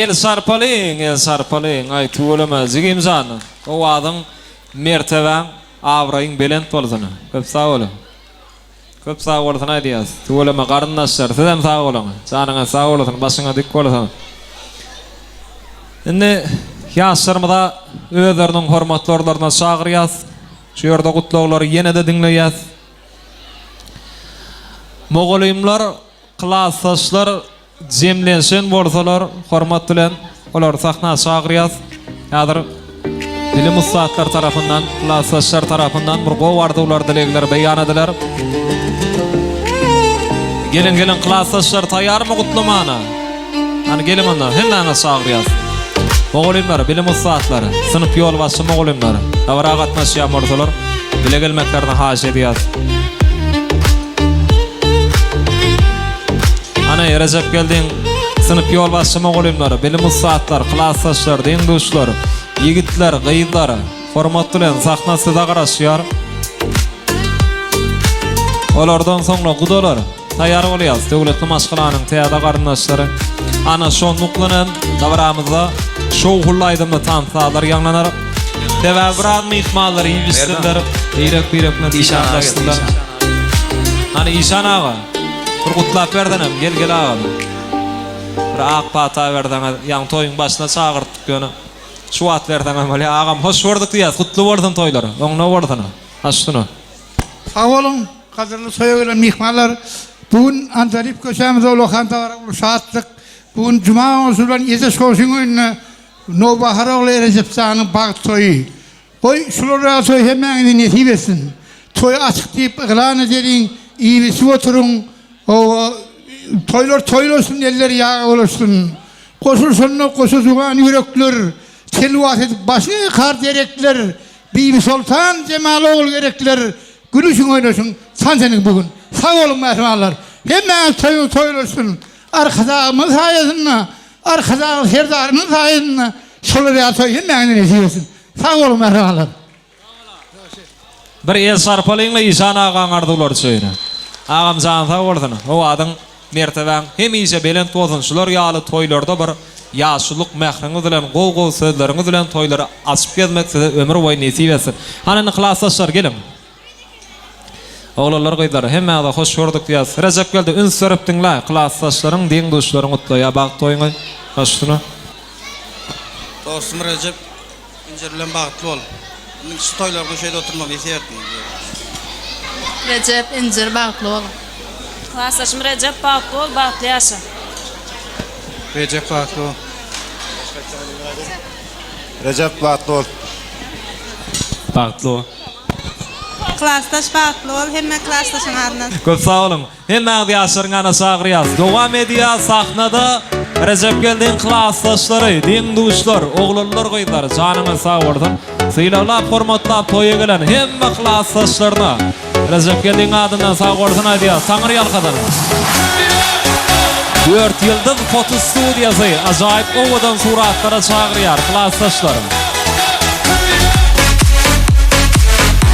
El sarpaling, ay tuğulama, zigim zanı. O adın merteven, avrayın belent bolsana. Köp sağ olun. Köp sağ olasın aydiyaz. Tuğulama qarındaşlar, sizem sağ olun. Canına sağ olasın, başına dik olasın. Indi yaşlarımda özlerinin hormatlarlarına çağırıyaz. Şu yerde kutluqları yine de dinleyaz. Moğoluyumlar, klasaşlar cemlenşen bolsalar, hormat bilen olar sahna çağırıyaz. Yadır bilim ustaatlar tarafından, klasaşlar tarafından bir gowardy ular dilekler beyan ediler. Gelin klasaşlar tayar mı kutlamana? Hani gelin onda, hemen çağırıyaz. Moğoluyumlar, bilim ustaatları, sınıf yol başı moğoluyumlar. Davara katnaşıyan bolsalar, bile gelmeklerine haş ediyaz. Ana Recep geldin sınıf yol başı moğoluyumlar, bilim ustaatlar, klasaşlar, dengduşlar, yigitler, gıyıdlar, formatlılen sahnası da qaraşyar. Olardan sonra kudolar tayar olyaz, dövletli maşgılanın teyada qarındaşları. Ana şonluklanan davaramızda şow hullaydımda tanıtsalar yanlanar. Devabran mihmalları investirler, birek neticelaştılar. Hani İşan ağa, bir kutlap verdenem, gel ağa. Bir ak pata verdenem, yan toyun başına çağırttık yönü. Şuat verdenem, ağam hoş gördük diyaz, kutlu vardın toyları, oğna vardın, haştını. Sağ olun, kadırlı soya gelen mihmallar. Bugün Antalip köşemize lokantalara uşattık. Bugün Cuma olsulan Yeteş Koşun önüne Nobahar oğlu Recep Sağ'ın bağ toyu. Koy şulara toy hemen dinleti versin. Toy açık deyip ıglan edelim, iyisi oturun. O toylar olsun, eller yağı olsun. Koşulsunlar, koşulsuğan yürekler. Telvat edip başını kar derekler. Bibi Sultan Cemaloğlu gerekler. Gülüşün oynasın, senin bugün. Sağ olun mehmanlar. Hemen toy olsun. Arkadağımın sayesinde, arkadağın serdarının sayesinde şuraya toy hemen dinletiyorsun. Sağ olun mehmanlar. Bir el sarpalayınla İşan ağan ardılar söyle. Ağam can sağ olasın. O adın merteven hem iyice belent olsun. Şular yağlı toylarda bir yaşlılık mehriniz bilen, gol sözleriniz bilen toyları açıp gezmek size ömür boyu nasip etsin. Hani klasaşlar gelin. Oğlanlar kıydılar, hemen de hoş gördük diyaz. Recep geldi, ün sörüp dinle. Klasaşların, din duşların utluya bak toyunu. Hoştunu. Dostum Recep, incirilen bağıtlı ol. Şu toylarda şeyde oturmam, yeterdim. Recep incir bağıtlı ol. Klasaşım Recep bağıtlı ol, bağıtlı yaşa. Recep bağıtlı ol. Recep bağıtlı ol. Bağıtlı ol. Klastaş bağıtlı ol, hemen klastaşın ardından. Köp sağ olun. Hemen yaşların ana çağırıyaz. Devam ediyor sahnada. Recep geldin klastaşları, din duşlar, oğlanlar koydular. Canına sağ oldun. Sıylavlap, hormatlap, toya gelen hemen klastaşlarına. Recep geldin adından sağ oldun adiyaz. Sanır yalkadan. 4 yıldız foto studiyası. Acayip ovadan suratlara çağırıyar klastaşları.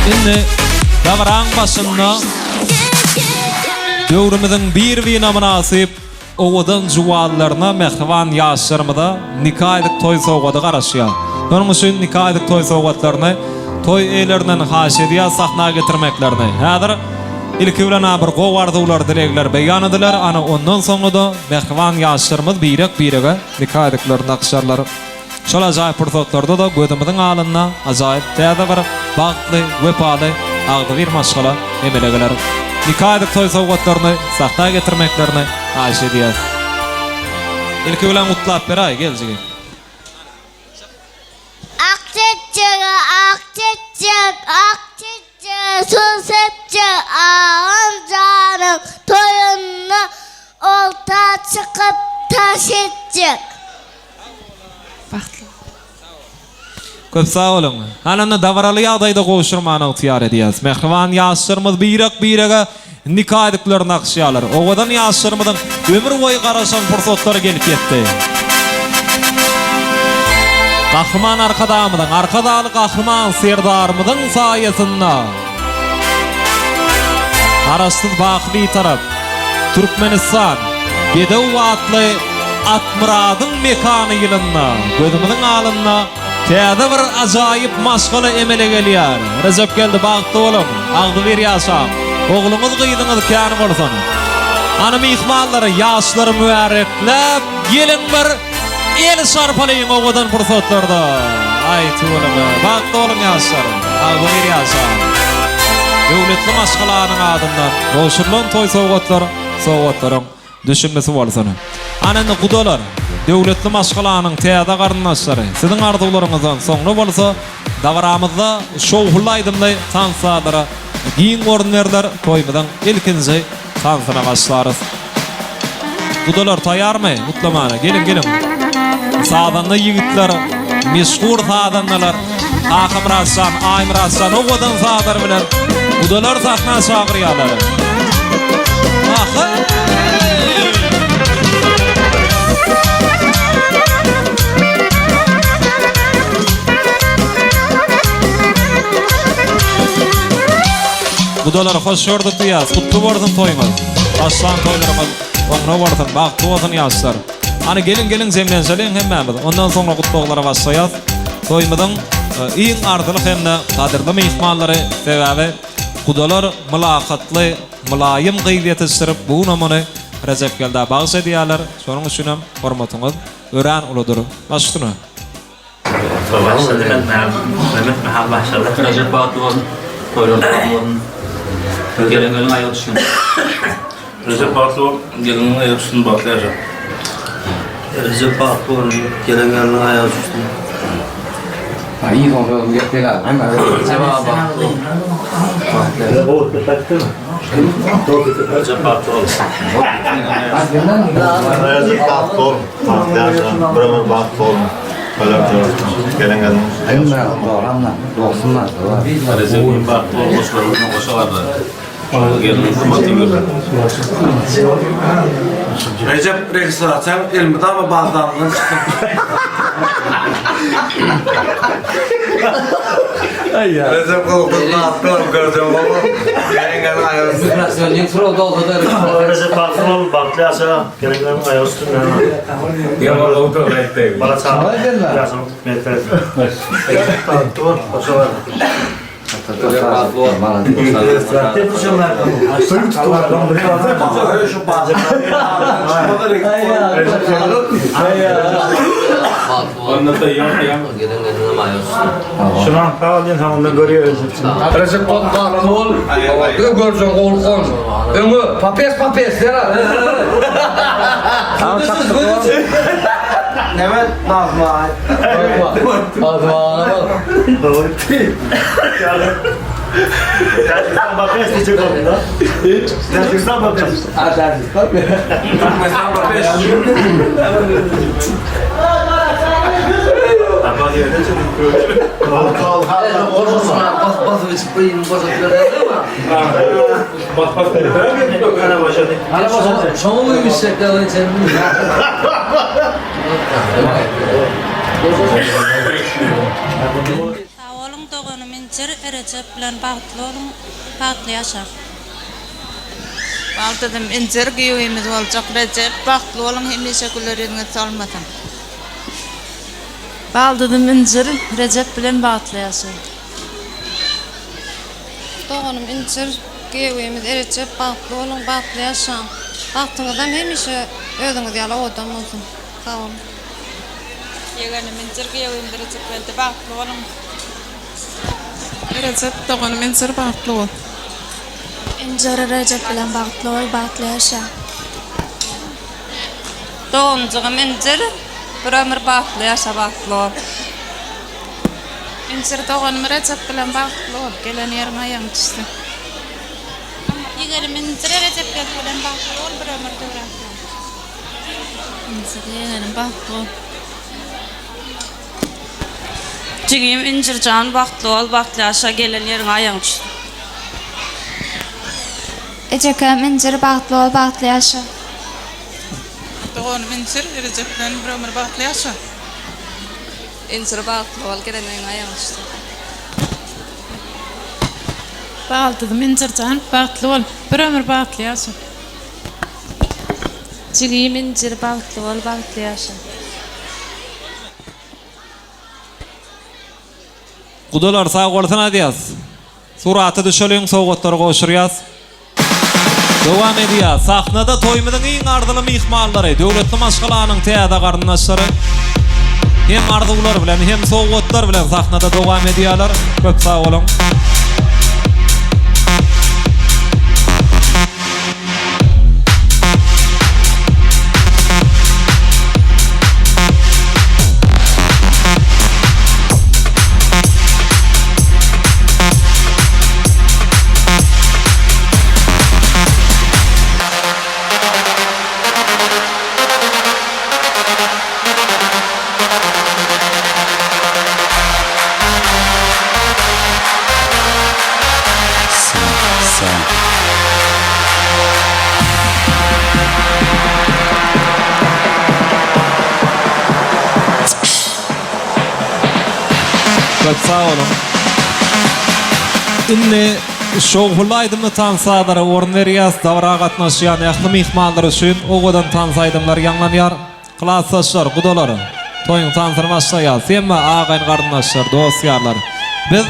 Şimdi davran başında dövrümüzün bir vina münasip ovadan juvallarına mehvan yaşlarımda nikah edik toy soğuğadı qaraşıya. Onun için nikah edik toy soğuğatlarını toy eylerinden haşediya sahna getirmeklerini. Hadır ilki bilen bir gowardılar dilekler beyan ediler. Ana ondan sonra da mehvan yaşlarımız birege nikah ediklerini akşarları. Şol acayip fırsatlarda da gödümüzün alınna acayip täze bir bagtly, wepaly, agdy bir maşgala emelegeler. Nikah edik toy soğuğatlarını sahna getirmeklerini haş ediyaz. İlki bilen kutlap beray, gel jigin. Akçıcık, susepçik, ağam canım toyunna olta çıkıp taşıcık. Köp sağ olun. Hanımda davaralı yağdayda koşurmana ihtiyar ediyaz. Mehrivan yaşlarımız birege nikah ediklerini akşiyalar. Oğadan yaşlarımızın ömür boyu qaraşan fırsatları gelip yetti. Kahraman arkadağımızın, arkadalı kahraman serdarımızın sayesinde Karasız bakli taraf Türkmenistan Bedev adlı Atmıradın mekanı yılınna, gözümüzün alınna, täze bir ajaýyp maşgala emele gelýär. Recep geldi bagtda bolam, agdy bir ýaşak. Oglumyz gyýdyňyz kany bolsun. Ana mihmanlary, ýaşlary mübareklep, gelin bir el sarpalyň owadan pursatlarda. Ay tuğulum, bagtda bolam ýaşlar, agdy bir ýaşak. Döwletli maşgalanyň adyndan, bolşurlan toý sowgatlaryň düşünmesi bolsun. Ananı gudalar, döwletli maşgalanyň täze garyndaşlary, siziň arzuwlaryňyzdan soňra bolsa, dagaramyzda şowhulaýdymly tansadyra, giň gorunberler toýmydan ilkinji tansyna başlarys. Gudalar taýarmy? Mutlamana, gelin. Sadanda yigitler, meşhur sadandalar, Hakim Rassan, Aym Rassan, owadan sadar bilen gudalar sahna çagyrýarlar. Gudalar hoş gördük diýär, kutly bolsun toýmaz. Başlan toýlarymyz, oňra bolsun, bagtly bolsun ýaşlar. Ana gelin zemlenşeliň hemmämiz. Ondan soňra kutlagylara başlaýas. Toýmyzyň iň ardyly hemde gadyrly mehmanlary sebäbi gudalar mülakatly, mülayim gyýyp ýetişdirip bu namany Recep geldi bagys edýärler. Şonuň üçin hem hormatyňyz örän uludur. Başlyna. Mehmet Mehammad başladı. Recep Batlıoğlu. Gelin ayağı düşkün. Recep Batlıoğlu gelin ayağı düşkün baklayacak. Recep Batlıoğlu gelin ayağı düşkün. İyi oldu, gittiler. Hemen Recep Batlıoğlu. Recep Batlıoğlu. Recep Batlıoğlu. Bramer Batlıoğlu. Gelin Recep Batlıoğlu boşlarına koşalardı. Gelin hırmatı görür. Recep registrasyon ilmide ama bazılarından çıktım. Recep Batlıoğlu göreceğim baba. Gelin ayağı üstüne. Recep Batlıoğlu baklı aşağı. Gelin ayağı üstüne. Yaman oldu renkte. Bana çağır. Yazım. Recep Batlıoğlu koşalardı. Şunan kalın hamle görüyoruz. Recep Batlıoğlu. Göreceğim korkun. Ömü papes dera. Evet, Nazma. Gerçekten bakıyoruz diyecek oldu. Gerçekten bakıyoruz. Oğlum doğanı mincer Recep bilen Batlıoğlu bagtly ýaşar. Bagtydym mincer giýýümiz boljak Recep Batlıoğlu hemişe gülerine salmadan. Bagtydym mincer Recep bilen bagtly ýaşar. Doğanı mincer giýýümiz Recep Batlıoğlu bagtly ýaşar. Bagtyňyzdan hemişe özüňiz ýaly odam bolsun. Sağ olun. Yeğenim mincer giýýümiz Recep bilen Batlıoğlu. Recep doğanı mincer Batlıoğlu. Incer Recep bilen Batlıoğlu bagtly ýaşar. Doğumcuğu mincer bir ömür bagtly ýaşa Batlıoğlu. Mincer doğanı Recep bilen Batlıoğlu. Gelen ýerine aýaň düşdi. Yeğenim mincer Recep bilen Batlıoğlu bir ömür döwrakly. Incer yeğenim Batlıoğlu. Jigim incircan Batlıoğlu bagtly ýaşa gelen ýerine aýaň düşdi. Ejekem incer Batlıoğlu bagtly ýaşar. Doğanı mincer Recep bilen bir ömür bagtly ýaşar. Incir Batlıoğlu gelen ýerine aýaň düşdi. Bagtydym mincerjan Batlıoğlu bir ömür bagtly ýaşar. Gülçiliğim incir bagtly bol bagtly yaşa. Gudalar sağ goltana diyaz. Suratı düşölüň soğutları goşuryaz. Devam ediyor. Sahnada toymudun iň ardyly mihmallary, döwletli maşgalanyň täze garyndaşlary. Hem ardylar bilen hem soğutlar bilen sahnada devam ediyorlar. Köp sağ olun. Çok sağ olun. Inni şoğulaydımı tansadara orun veriyaz, davra gatnaşýan ýakly mihmanlar üçin ogadan tansaydymlar ýanlanýar. Klassdaşlar, gudalar, toyuň tansyrmaşýar, hemme agaýyn garyndaşlar, dostýarlar. Biz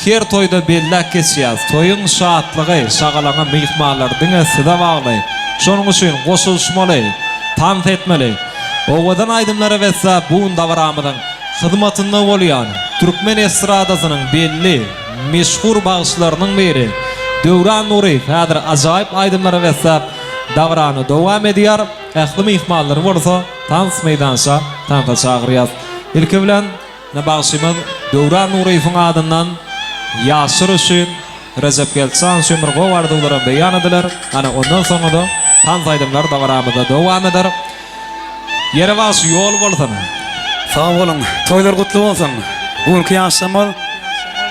her toyda bellek geçýäs. Toyuň şatlygy, şagalaňa mihmanlar diňeside bagly. Şonuň üçin goşulşmaly, tans etmeli. Ogadan aýdymlara wessa bu davramyň hyzmatynda bolýan Türkmen estradasynyň belli, meşhur bagışlarynyň biri Döwran Nuriýew häzir ajaýyp aýdymlara wessap davrany dowam edýär. Ähli mihmanlar bolsa tans meýdança tanta çagyrýar. Ilki bilen nabaşymyz Döwran Nuriýewiň adyndan ýaşyr üçin Recep Gelsan şümür gowardylary beýan ediler. Ana ondan soňra da tans aýdymlar dawramyda dowam eder. Yerebaş ýol bolsun. Sağ olun, toylar kutlu olsun. Bugünkü yaşamol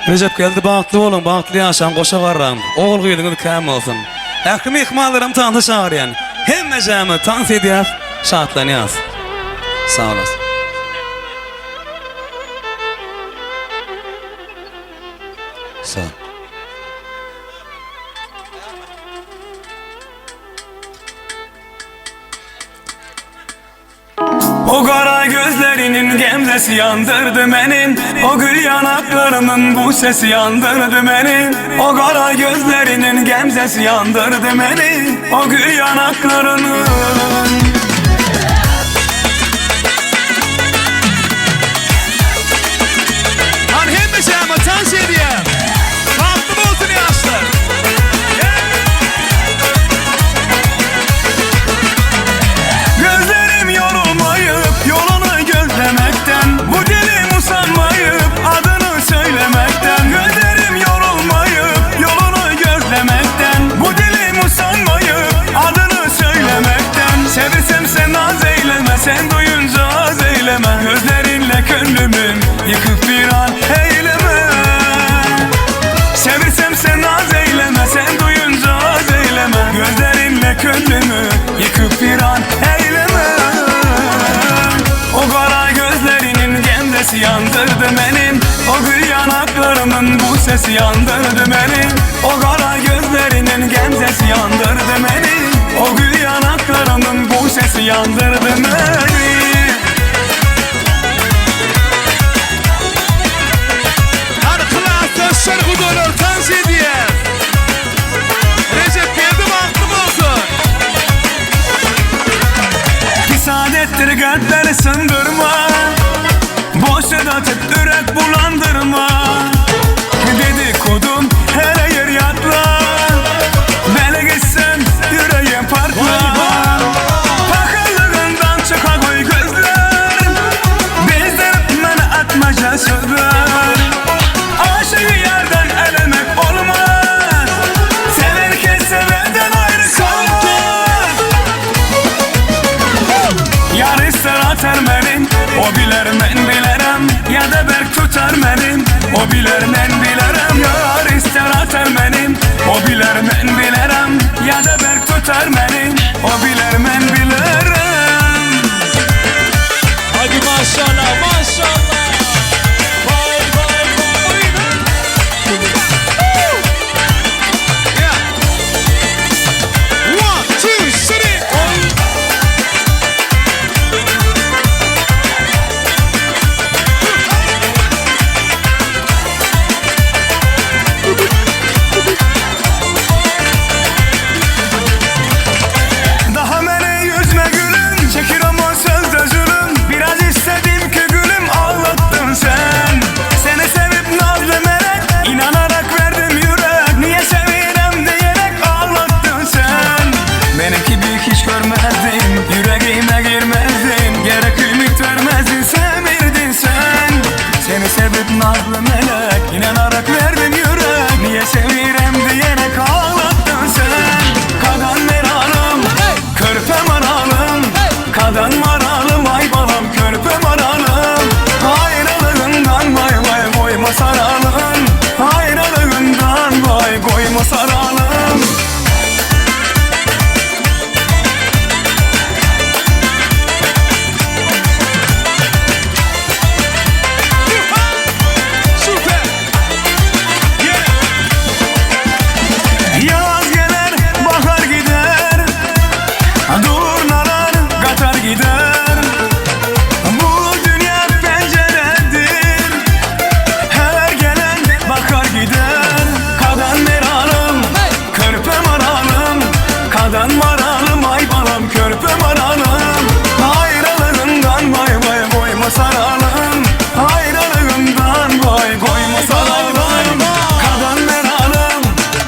Recep geldi, bagtly bolun, bagtly yaşam goşa garram. Oğul gyýdyňyz käm olsun. Ähli mihmanlarym tanta çagyrýan. Hemme jamy tans edýär, şatlanýar. Sağ olasyn. Sağ ol. O kara gözlerinin gemzesi yandırdı benim. O gül yanaklarının bu sesi yandırdı beni. O kara gözlerinin gemzesi yandırdı beni. O gül yanaklarının. Hem de şey ama tans edeyim. Farklı olsun yaşlar. Gözlerim yorulmayıp yolunu gözlemekten, bu dilim usanmayıp adını söylemekten. Gözlerim yorulmayıp yolunu gözlemekten, bu dilim usanmayıp adını söylemekten. Sevirsem sen naz eyleme, sen duyunca az eyleme. Gözlerinle gönlümün yıkıp bir an eyleme. Sevirsem sen naz eyleme, sen duyunca az eyleme. Gözlerinle gönlümü yıkıp bir an eyleme. O kara gözlerinin gemzesi yandırdı benim. O gül yanaklarımın bu sesi yandırdı beni. O kara gözlerinin gemzesi yandırdı beni. O gül yanaklarımın bu sesi yandırdı beni. Arkadaşlar bu dolar tans ediyor. Recep geldi, baktım olsun. Saadettir kalpleri sındırma, boşa da tüp yürek bulandırma. Dedikodum hele yer yatla, bele gitsen yüreğim partla. Pakıllığından çıka koy gözler, bezdirip beni atmaca sözler. Aşığı yerden elemek olmaz, severken severden ayrı kalmaz. Yar ister atar benim, o biler men bilerem. Ya da berk tutar benim, o biler men bilerem. Yar ister atar benim, o biler men bilerem. Ya da berk tutar benim, o biler men bilerem. Hadi maşallah, maşallah. Vay vay vay. Yeah. 1, 2, 3. nazlı melek, yine narak verdin yürek. Niye sevirem diyerek ağlattın sen. Kadan meralım, körpe maralım, kadan maralım, ay balam körpe maralım. Ayrılığından vay vay koyma saralım, ayrılığından vay koyma saralım. Yaz gelir, bahar gider, durnalar katar gider. Bu dünya penceredir, her gelen bakar gider. Kadan meralım, körpe maralım, kadan maralım, ay balam körpe maralım. Ayrılığından vay vay koyma saralım, ayrılığından vay koyma saralım. Kadan meralım,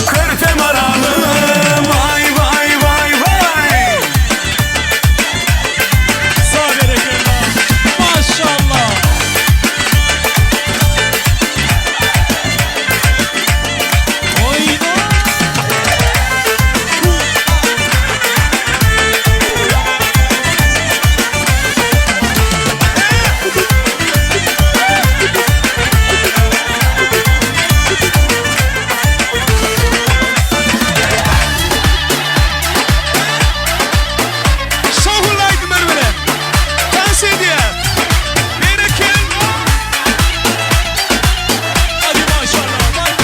körpe maralım, vay vay vay vay. Sağ bereketle. Maşallah. Oyna. Şahurlaydım ben böyle. Dans ediyor. Bereket. Hadi maşallah. Bak.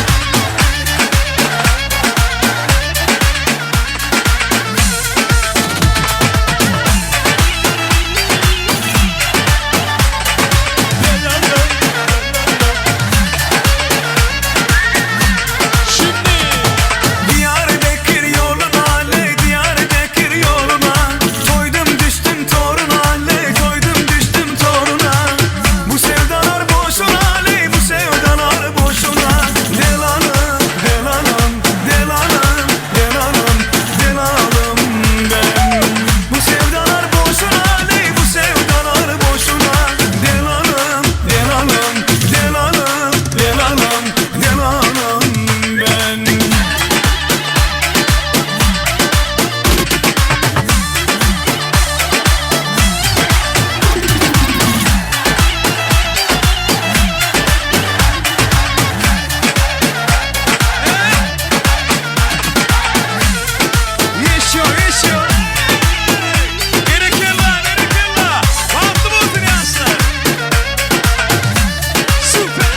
Diyarbakır yoluna, le Diyarbakır yoluna. Koydum düştüm toruna, le koydum düştüm toruna. Bu sevdalar boşuna, le bu sevdalar boşuna. Delalım, delalım, delalım, delalım, delalım ben. Bu sevdalar boşuna, le bu sevdalar boşuna. Delalım, delalım, delalım, delalım, delalım ben. Yaşıyor, yaşıyor. Berekella, berekella. Bahtlı buldun yaşlar. Süper.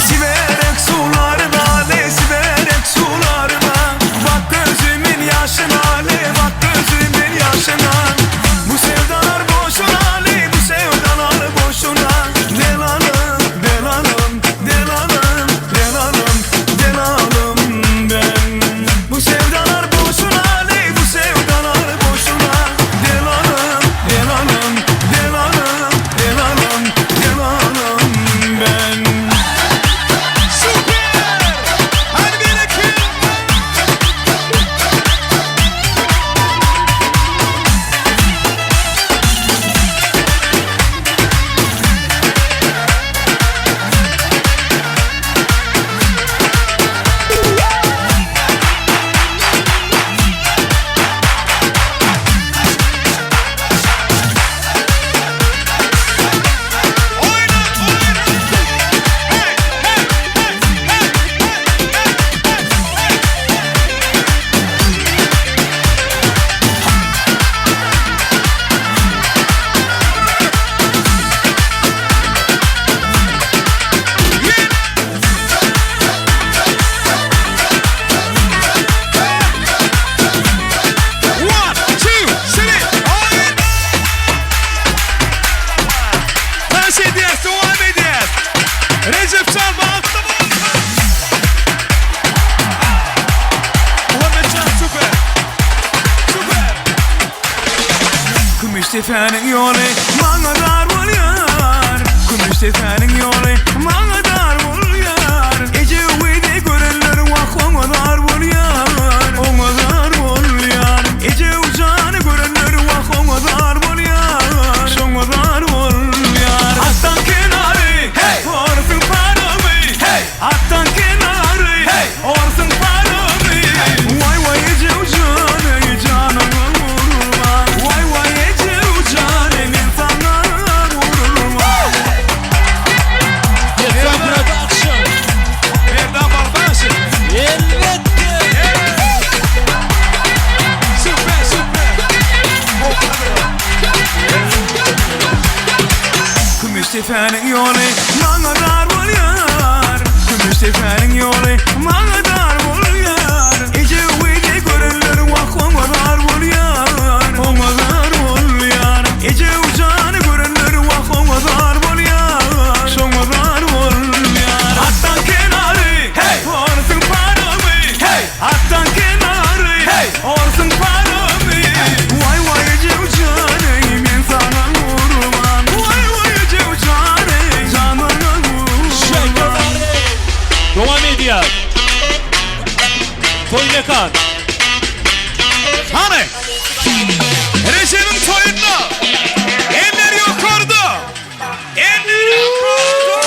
Siverek sularına, le siverek sularına. Bak gözümün yaşına, le bak gözümün yaşına. Bu sevdalar boşuna, le bu sevdalar boşuna. Delalım, delalım, delalım, delalım, delalım ben. Bu sevdalar boşuna, le bu sevdalar boşuna. Delalım, delalım, delalım, delalım, delalım ben. Süper! Hadi bereket! One, two, three, oyun! Dans ediyoruz, devam ediyoruz. Recep Çal, bahtlı buldun. Muhammedcan, süper. Süper. Gümüş tefenin yolu bana dar oluyor. Gümüş tefenin yolu bana dar oluyor. Gece uyuda görenler vah ona dar oluyor. Ona dar oluyor. Gece uzanı görenler vah ona dar oluyor. Ona dar oluyor. Aslan tepenin yolu bana dar oluyor. Gümüş tepenin yolu bana dar oluyor. Ece uyge görünler vak ona dar oluyor. Ona dar oluyor. Ece ucağını görünler vak ona dar oluyor. Ona dar oluyor. Hattan kenarı orsun paramı. Hattan kenarı orsun paramı. Vay vay Ece ucağını ben sana vurmam. Vay vay Ece ucağını canına vurmam. Devam ediyor. Toylekan. Hani? Recep'in toyunda eller yukarıda. Eller yukarıda.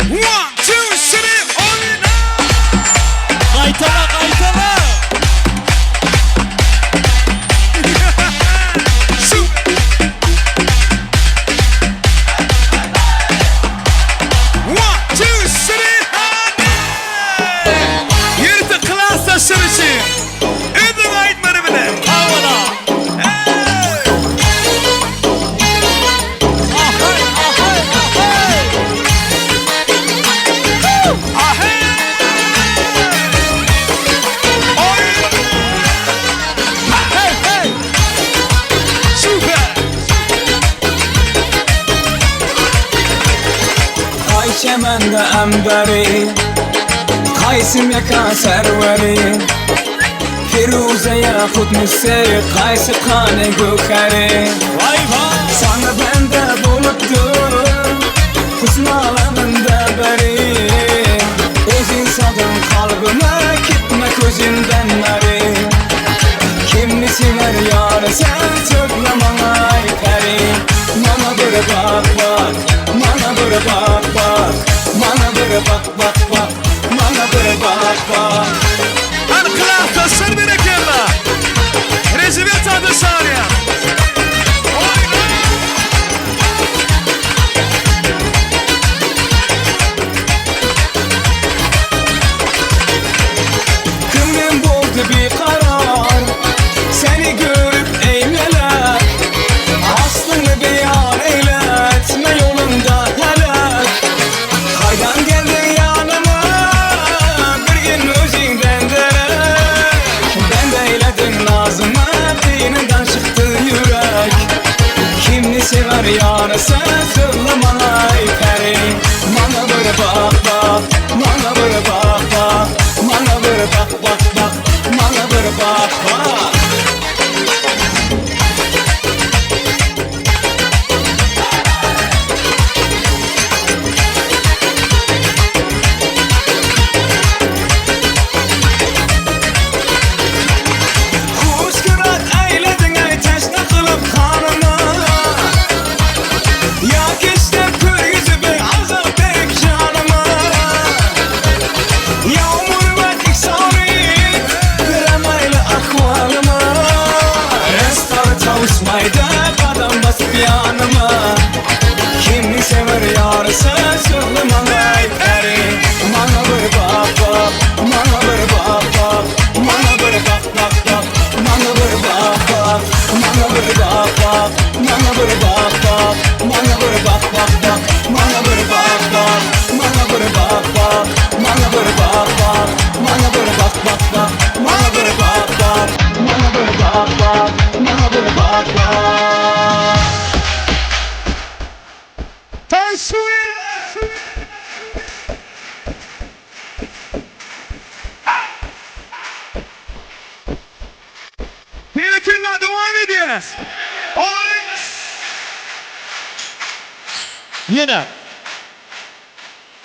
One, two, three, oyna. Kaytala kaytala. One, two, three, yürütü klas taşırışı. Ödün ayetmeni bile. Havada. Çemende emberi Kaysim yaka serveri Firuze yakut müseri Kaysi kane gökeri Vay vay Sana bende buluptu Kusmalarında beri Özün sadın kalbime Gitme gözünden nari Kimni sever yarı sen Söyle bana peri Bana bir bak bak Bana bir bak bak Bana bir bak bak bak Bana bir bak bak Hani klafta sen bir ekella Rezibet adı saniye Kımrım buldu bir karar Seni görüp eğmeler Aslını beyan eyletme yolunda helak Haydan geldin yanıma bir gün özünden derek Ben de eyledim nazımı dininden çıktı yürek Kimni sever yarı sen söyle bana peri Bana böyle bak bak Bana böyle bak bak Bana böyle bak bak bak Bana böyle bak bak Kuşkurat eyledin ey teşne kılıp kanıma Yak işte kır yüzü bir azap pek canıma Yağmur ve iksarit Kıramayla akvalıma Restar çalışmaydı kadam basıp yanıma Kimni sever yarı sen söyle bana peri Bana bir bak bak Bana bir bak bak Bana bir bak bak bak Bana bir bak bak Bana bir bak bak Bana bir bak bak Bana bir bak bak bak Bana bir bak bak Bana bir bak bak Bana bir bak bak Bana bir bak bak bak Bana bir bak bak Bana bir bak bak Bana bir bak bak Tasvir Yönetimler devam ediyoruz. Yine.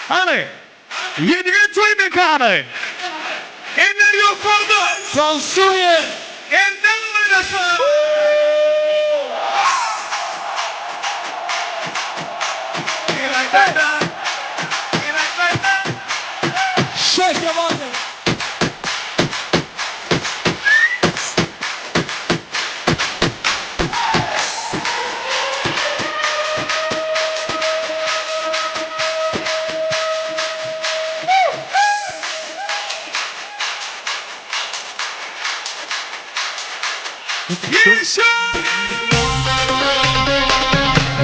Hani? Yediğin toy mekanı. Eller yukarıda. Sansuye. Elden oynasın. Şef yaman.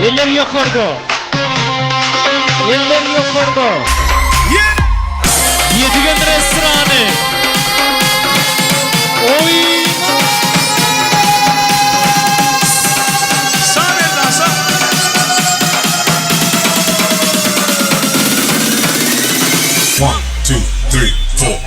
Eller yukarıda. Eller yukarıda. Yedigen restoranı. Oy. Sağ sağ. One, two, three, four.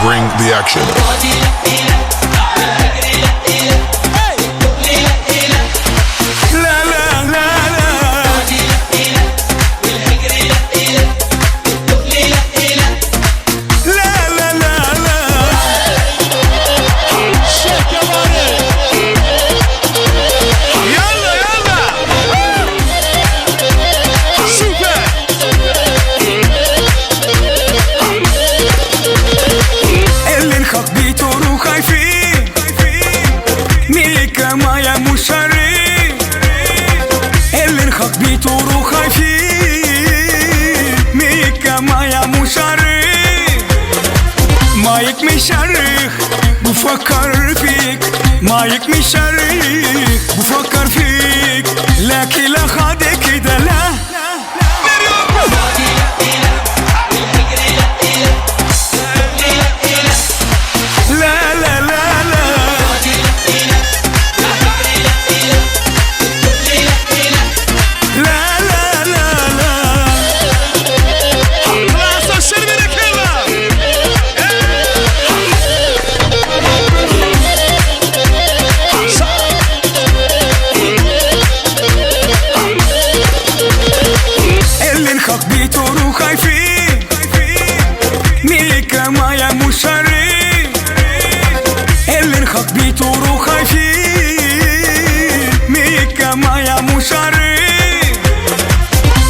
Bring the action. مايك مشرخ بفكر فيك مايك مشرخ بفكر فيك لكن لا خد كده لا لا لا لا لا لا لا لا لا خلاص الشرب كده اللي نخاف بيتورو خايفين ميك مايا مشاري اللي نخاف بيتورو خايفين ميك مايا مشاري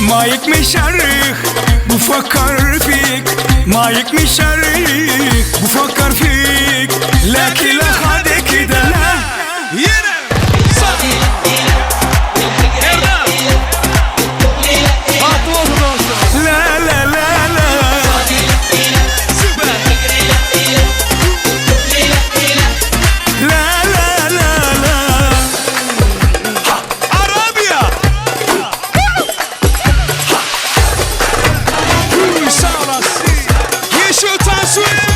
مايك مشارخ بفكر فيك مايك مشارخ بفكر فيك لكن لا خد كده لا لا لا لا لا لا لا لا لا عربية يشو تصوير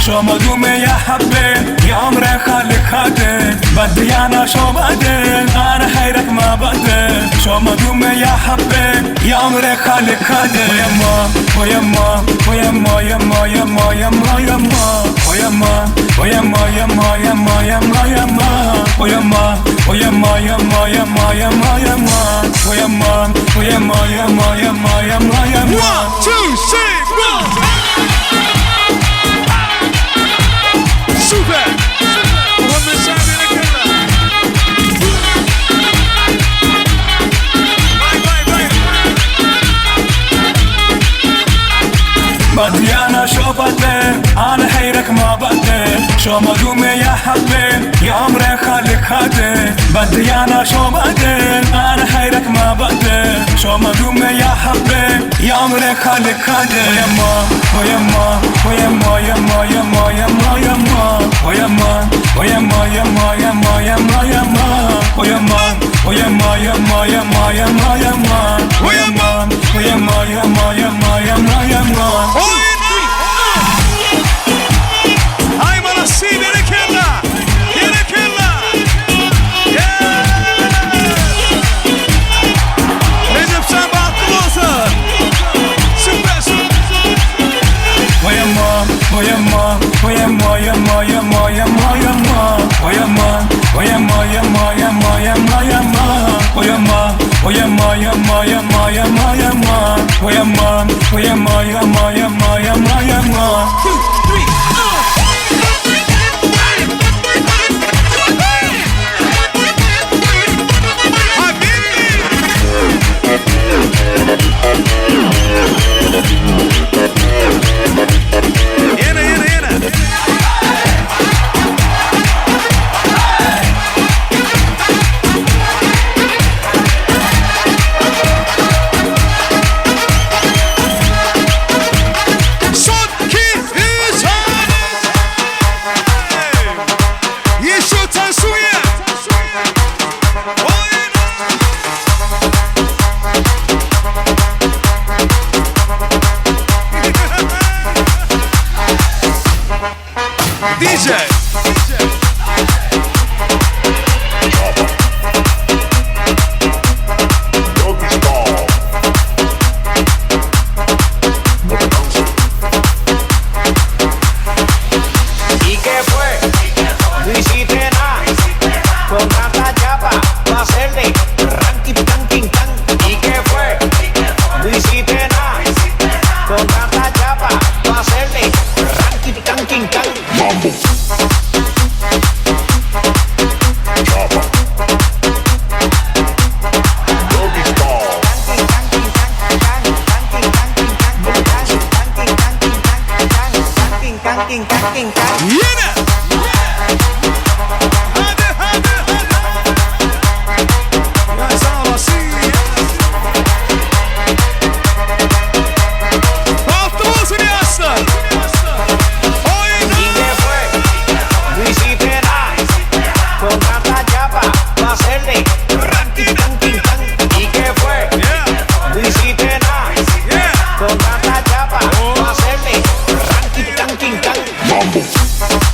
شما دومه يا حبي يا عمري خليك خدي بدي انا شو بدي انا حيرك ما بدي شما دومه يا حبي يا عمري خليك خدي ويما ويما ويما يما يما يما يما ويما ويما يما يما يما يما ويما ويما يما يما يما يما ويما ويما يما يما يما يما 1, 2, 3, 4 Super! Muhammed Şahin'e kırla. Vay vay vay. بدي انا شو بدي انا حيرك ما بدي شو ما دومي يا حبي يا عمري خليك خدي بدي انا شو بدي انا حيرك ما بدي شو ما دومي يا حبي يا عمري خليك خدي ويما ويما ويما يما يما يما يما ويما ويما يما يما يما يما ويما ويما يما يما يما يما ويما ويما يما يما يما يما Hay manası yine kella. Yine kella. Recep sen bahtlı olsun. Süpersin. ويما ويما ويما يما يما يما يما ويما ويما يما يما يما يما ويما ويما يما يما يما يما ويما ويما يما يما يما يما 2, 3, Yine yine yine. Son 2, 3 Yeşil Tansu'ya. DJ. ¿Y qué fue? No hiciste nada con tanta chapa para hacerle ranking, tanking, tan. ¿Y qué fue? No hiciste nada con tanta chapa para hacerle ranking, tanking, tan. Yine. Hadi hadi hadi. Ya sağ olasın. Bahtlı olsun ya aslan. ¿Y qué fue? No hiciste nada con tanta chapa para hacerle ranking, tanking, tan. ¿Y qué fue? No hiciste nada con tanta chapa para hacerle ranking, tanking, tan.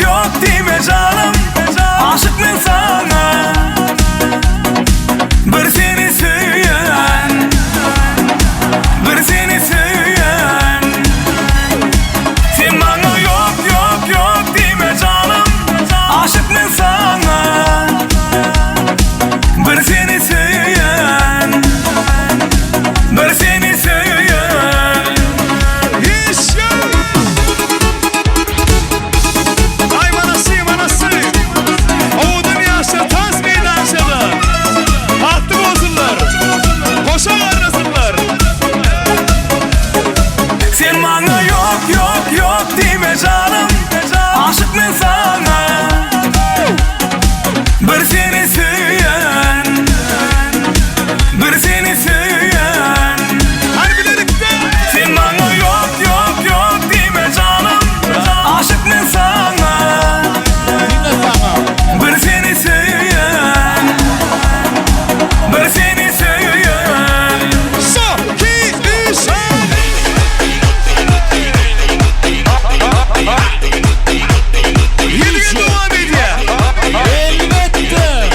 yok deme canım Aşık men sana Bir seni söyleyen Bir seni söyleyen Sen bana yok deme canım Aşık men sana Bir seni söyleyen Bir seni söyleyen Ay manası O dünyası tas meydanşada Hattı bozullar Koşa arasınlar Sen bana yok deme canım Aşık men sana Bir seni söyleyen Bir seni söyleyen Sen bana yok deme canım Aşık men sana Bir seni söyleyen Bir seni söyleyen So, ki, üç, Yedi gün devam ediyor. Elbette.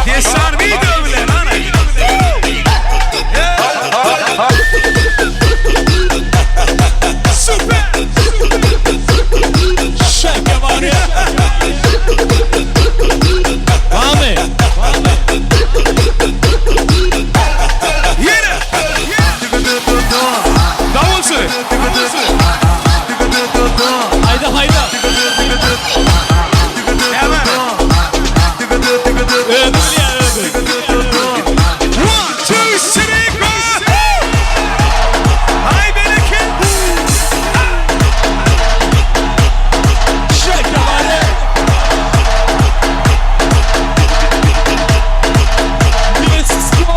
Desar video bile lan. Süper. Şaka var ya. Ahmet. Yine. Davul söyle. Hayda. Hemen. Öbür ya öbür. 1, 2, 3, go. Hay bereket. Şaka var ya. Let's go.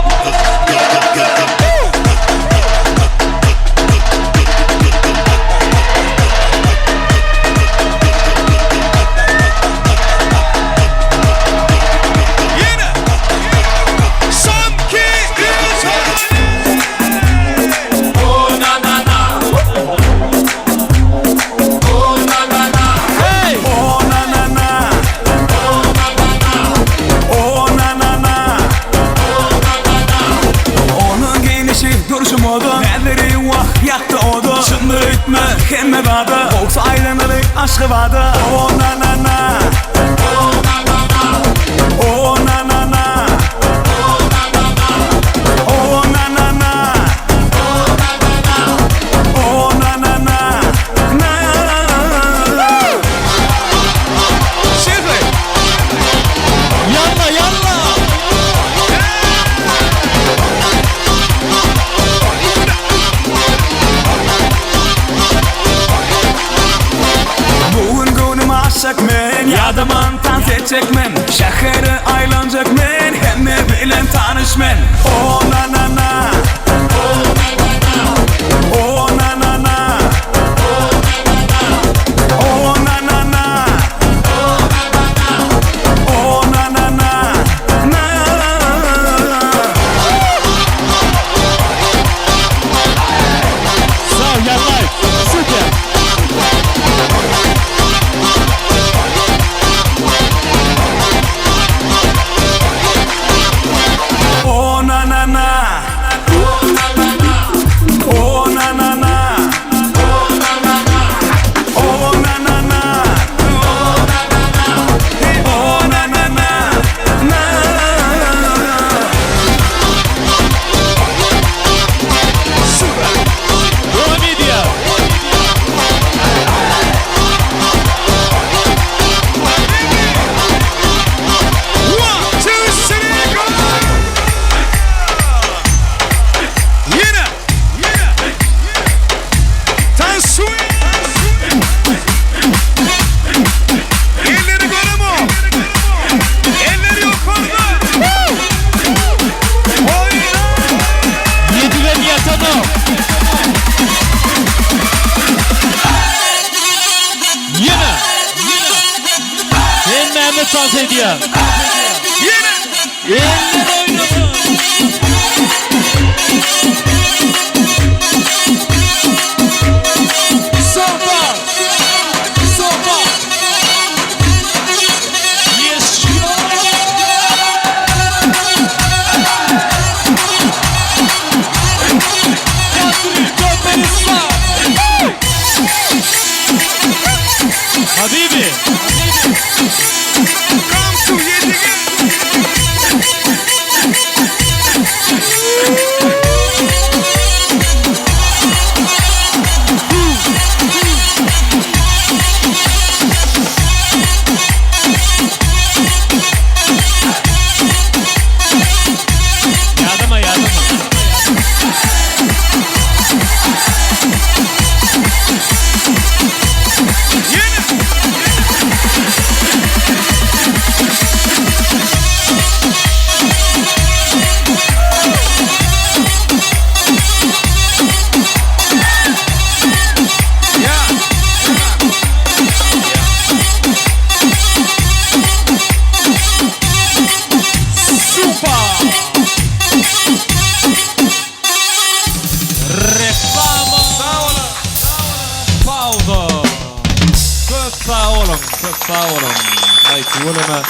Onun giyinişi, duruşu modu Elleri vah yaktı odu Şunlu ütme, hemme badı Boks aylanılık aşkı vardı Oh na na na Oh na na na Oh na na na Oh na na na Oh na na na Şefre. Yalla. Bugün günüm aşık men Yadımın dans edecek men Şehri aylanacak men Hemme bilen tanış men Oh na na na Oh na na na Oh na na na Oh na na na Oh na na na Sağ ol yalla. Süper. Oh na na na Oh na na na Oh na na na Oh na na na Oh na na na Oh na na na Süper. Devam ediyor. One, two, three, go. Yine. Tansu. Elleri göremo. Elleri yok orada. Oyna. Yediren yatanı. Yine. Sen Mehmet dans ediyor. Yine. Eller oynama. Sopa. Habibi. Yadıma yadıma. Sağ olun. Aytılama.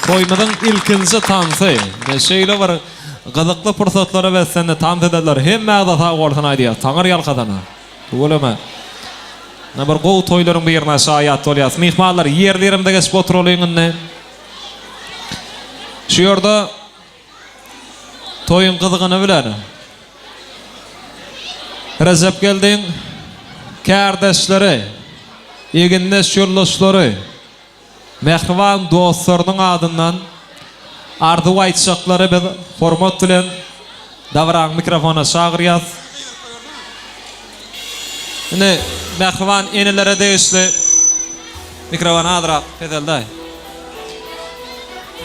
Toymadın ilkinci tansı. Neşeyle var. Gıdıklı fırsatları versen tant ederler. Hem mağda sağ olsun aydiya. Taňar ýalkadana. Tulama. Nabar gow toylaryň birine şaýat bolýas. Mihmanlar ýerlerimde geçip oturýanynda. Şu ýerde toyun gyzygyny bilen. Recep geldiň kardeşleri, egindes ýoldaşlary, mehriban dostlarynyň adyndan ardy aýtşaklary biz hormat bilen davran mikrofona çagyrýas. Ine mehriban enelere deýişli mikrofon adrak pedelday.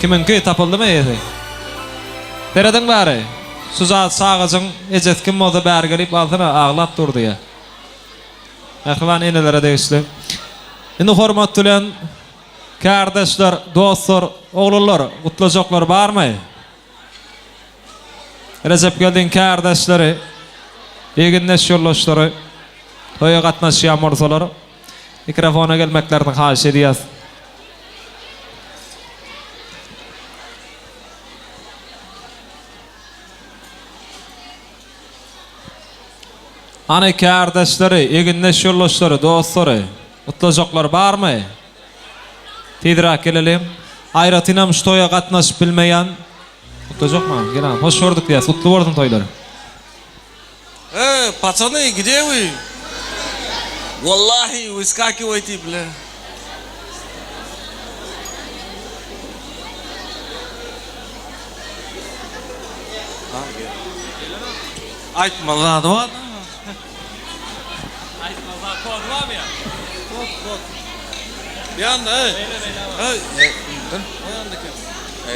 Kiminki tapyldymy ýa-da? Derediň bäri. Suzat sağacyň ejetkim bolsa bäri gelip aldyna aglap durdy ýa. Mehriban enelere deýişli. Indi hormat bilen kardeşler, dostlar, oğullar, kutlayacaklar var mı? Recep geldiň kardeşleri, egindes ýoldaşlary, toýa gatnaşýan morsalar, mikrofona gelmeklerini haýyş edýäs. Ana kardeşleri, egindes ýoldaşlary, dostlary, kutlayacaklar var mı? Tedrak gelelim. Aýratynam şu toýa gatnaşyp bilmeýän. Kutlajakmy? Gelam, hoş gördük diýäs. Kutly bolsun toýlar. Пацаны, где вы? Валлахи, выскакивайте, бля. Айтмалады ва? Айтмалады код ва мя? Код. Yanda ey.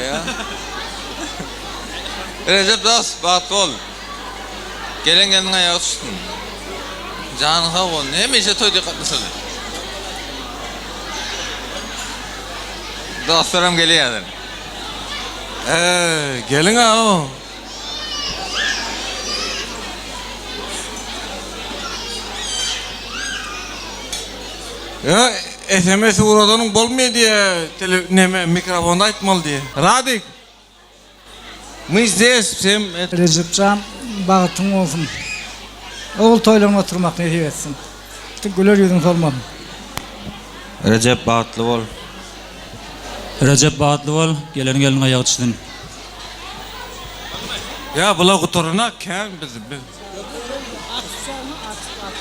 Ya. Recep dost, batlı ol. Gelen kendine ayağı tutsun. Canı sağ ol. Hemeşe toy dikkatlisin. Dostlarım geliyor. Gelin ha. Ya SMS uğradığının bolmuyor diye mikrofonda aytmalı diye. Radik. Мы здесь всем... Recepcan bağıtın olsun. Oğul toylarına oturmak ne etsin. Güler yüzün sormadım. Recep Bağatlı ol. Recep Bağatlı ol. Gelin ayağı tutsun. Ya bula kuturuna kem bizi.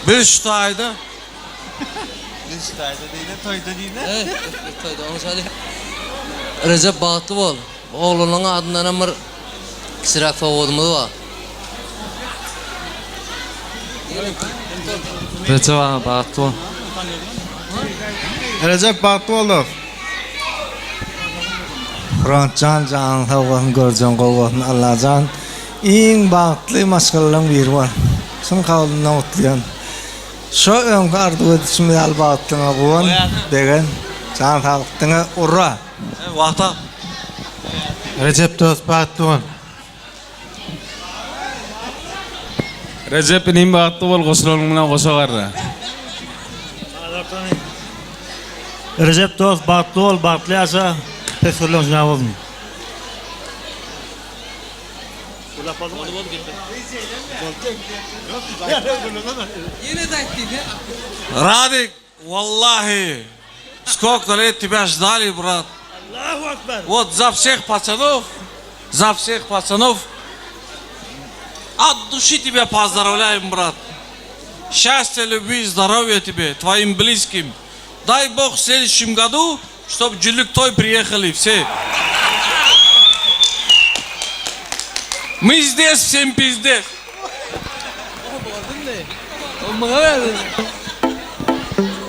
Bir şu tayda. Recep Bağatlı ol. Oğlunun adından amır kisirak favodumuz var. Recep Bağatlı ol. Recep Bağatlıoğlu. Kur'an-can sağ olsun, göreceğin kol olsun, Allah can. En bağıtlı maşgallan bir var. Şunu kavlundan otlayan. Şu önkü ardı ödüşümü al bağıtlığına koyun. Degen, can sağlıktığına urra. Vahta. Recep dost Bağatlıoğlu. Recep nim Bağatlı ol, goşulolundan goşa garra. Recep dost Bağatlı ol, Bağatlı yaşa. Pesolon jnab olsun. Radik, Wallahi. Сколько лет тебя ждали, брат? Allahu Akbar. Вот за всех пацанов, от души тебя поздравляем, брат. Счастья, любви, здоровья тебе, твоим близким. Дай Бог в следующем году, чтобы Джулюктой приехали все. Мы здесь, всем пиздец.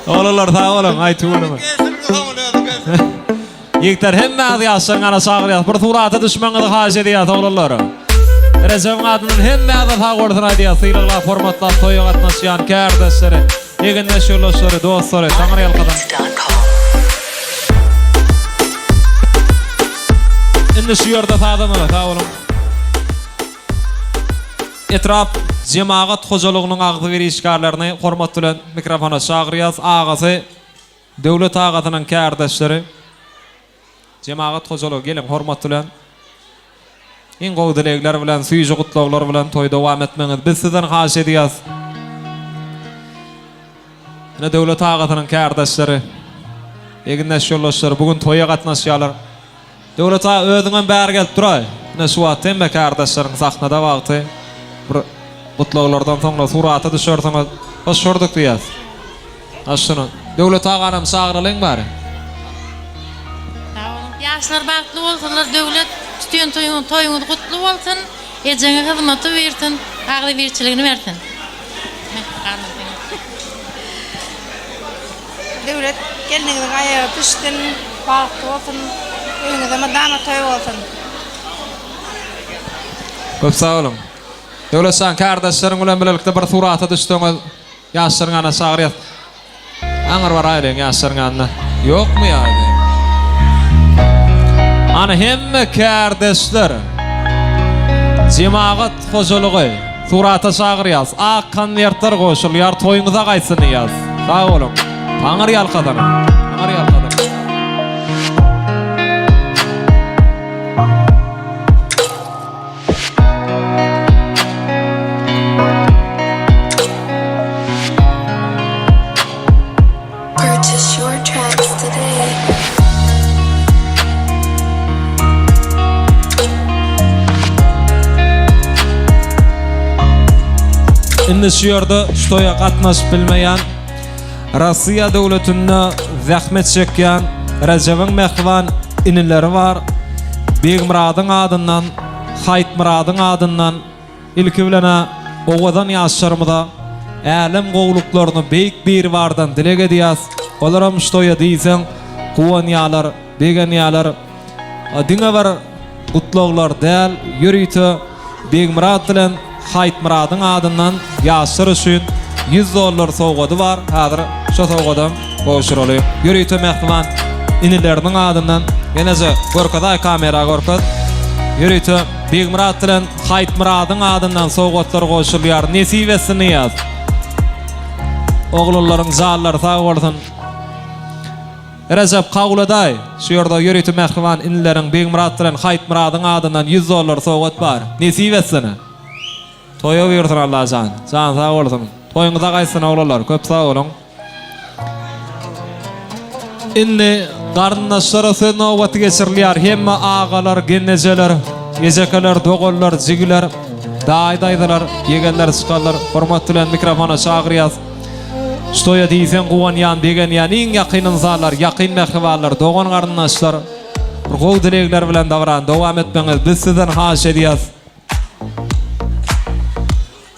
Oğlanlar sağ olun, aytuğunum. Yekter hemme adı yazsın ana sağlayat. Bir turata düşmanı haş ediyat oğlanlar. Rezem adının hemme adı sağ ordun ediyat. Sıylıqla formatla toyu atmasıyan kârdesleri. Yeginde şurlaşları, dostları. Tanrı yalqadan. Indi şu yerde sağdamı, sağ olun. Etraf cemaat hocalygynyň agdy bir işgärlerini hormat bilen mikrofona çagyrýas. Agasy döwlet agatynyň kärdeşleri. Cemaat hojalygy gelin hormat bilen. Iň gowy dilekler bilen, süýji gutlaglar bilen toý dowam etmeňiz. Biz sizden haş edýäs. Ine döwlet agatynyň kärdeşleri, eginde şollaşlar bugün toýa gatnaşýarlar. Döwlet aga özüňen bäri gelip duray. Ine şu wagt hemme kärdeşleriň sahnada wagty. Gutlaglardan soňra surata düşerdiňiz. Başardyk diýäs. Aşyny döwlet aganam sagrylyň bari. Yaşlar bagtly bolsunlar, döwlet tütün toýuňyz gutly bolsun, ejeňe hyzmaty bersin, agly berçiligini bersin. Döwlet geldiňiz gaýa piştin, bagtly bolsun, öňüňize madana toý bolsun. Köp sağ olun. Döwlet san kärdeşleriň bilen birlikde bir surata düşdiňiz. Ýaşlaryň ana sagryat. Aňar bar aýlyň ýaşlaryň ana. Ýokmy ýa-da? Ana hemme kärdeşler. Cemaat hojalygy surata sagryas. Ak konwertler goşulýar, toýuňyza gaýsyn ýaz. Sağ olun. Taňar ýalqadan. Taňar ýalqadan. Purchase your tracks today. Indi şu ýerde ştoýa gatnaşyp bilmeýän Rossiýa döwletinde zähmet çekýän Rejebiň Mehriban inileri bar. Begmuradyň adyndan, Haýtmuradyň adyndan ilki bilene owadan ýaşarmyda älim gowluklaryny beýik bir bardan dilek edýäs. Olaram ştoýa diýsen, guwanýalar, begenýalar, diňe bar gutlaglar däl, ýürüýte Begmurad bilen Haýtmuradyň adyndan ýaşar üçin $100 sowgady bar. Häzir şo sowgadan goşuraly. Ýürüýte Mehriban inileriniň adyndan ýene-de gorkada kamera gorkad. Ýürüýte Begmurad bilen Haýtmuradyň adyndan sowgatlar goşulýar. Nesip etsin ýaz. Oğlanlaryň zallary sağ bolsun. Recep Kawladay şu ýerde ýürüýte Mehriban inileriň Begmurad bilen Haýtmuradyň adyndan $100 sowgat bar. Nesip etsin. Toýa bersin Allah jan. Jan sağ bolsun. Toýuňyza gaýsyn oglanlar, köp sağ olun. Indi garnaşlara sowgat geçirilýär. Hemme agalar, gennejeler, ejekeler, dogallar, jigiler, daýdaýdylar, yegenler, çykanlar, hormat bilen mikrofona çagyrýas. Ştoýa diýsen guwanýan, begenýän, iň ýakyn zallar, ýakyn mehribanlar, dogan garnaşlar, gowy dilekler bilen dowam etmeňiz. Biz sizden haş edýäs.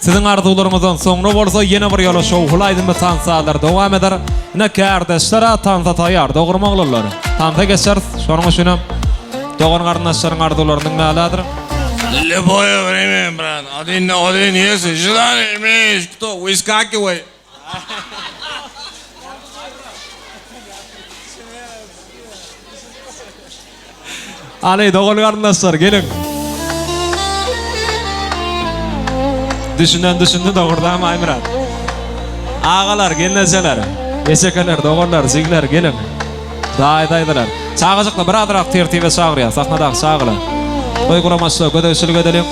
Sizin arzuwlaryňyzdan soňra bolsa ýene bir ýola şowhulaýdym tansalar dowam eder. Ne kärdeşlere tansa taýýar, dogry oglanlar. Tansa geçer, şonuň üçin dogan garnaşlaryň arzuwlarynyň nälädir? Любое время, брат. Один на один есть. Желание имеешь. Кто? Выскакивай. Aley dogan garnaşlar gelin. Düşündü dogurdan aýmyrat. Agalar, gennejeler, eşekeler, doganlar, jigler gelin. Daýdaýdylar. Çağajykla bir adrak tertibe çagyrýar. Sahnadaky çagylar. Toy guramasy gödöşilge edelim.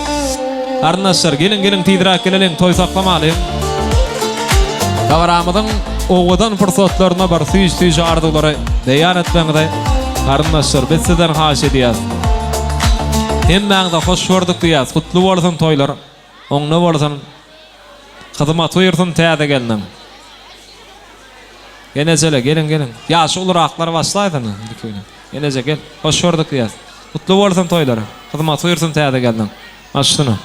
Arnaşlar gelin tidirak gelelim, toy saklamaly. Davaramyzyň owadan fursatlaryna bar süýş arzuwlary beýan etmegde garyndaşlar biz sizden haş edýäs. Hemmäňde hoş gördük diýäs. Kutly bolsun toýlar. Oňna bolsun. Hyzmat buyursun täze geldim. Genezele gelin. Ýaşy ulraklar başlaýdyny. Geneze gel. Hoş gördük diýäs. Kutly bolsun toýlar. Hyzmat buyursun täze geldim. Açdyny.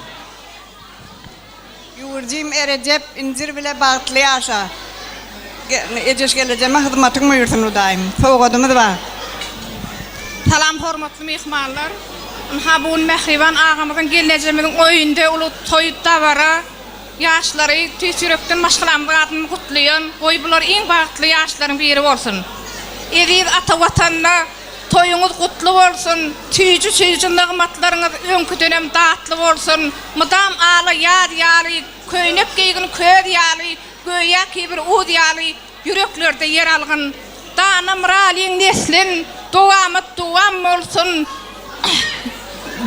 Yurjim Erecep incir bile bagtly ýaşa. Ejes gelejeme hyzmatyň buyursun daim. Soğudymyz bar. Salam hormatly mehmanlar. Ha bu mehriban ağamyzyň gelejemiň oýunda ulut toýda bara. Ýaşlary tüýsürekden maşgalanmagyny gutlaýan, oý bular iň bagtly ýaşlaryň biri bolsun. Eziz ata watanna toýuňyz gutly bolsun. Tüýjü nygmatlaryňyz öňkü dönem datly bolsun. Mudam ala ýad ýaly, köýnep geýgin köz ýaly, göýä kibir ud ýaly ýüreklerde yer algyn. Danam raliň neslin dowam bolsun.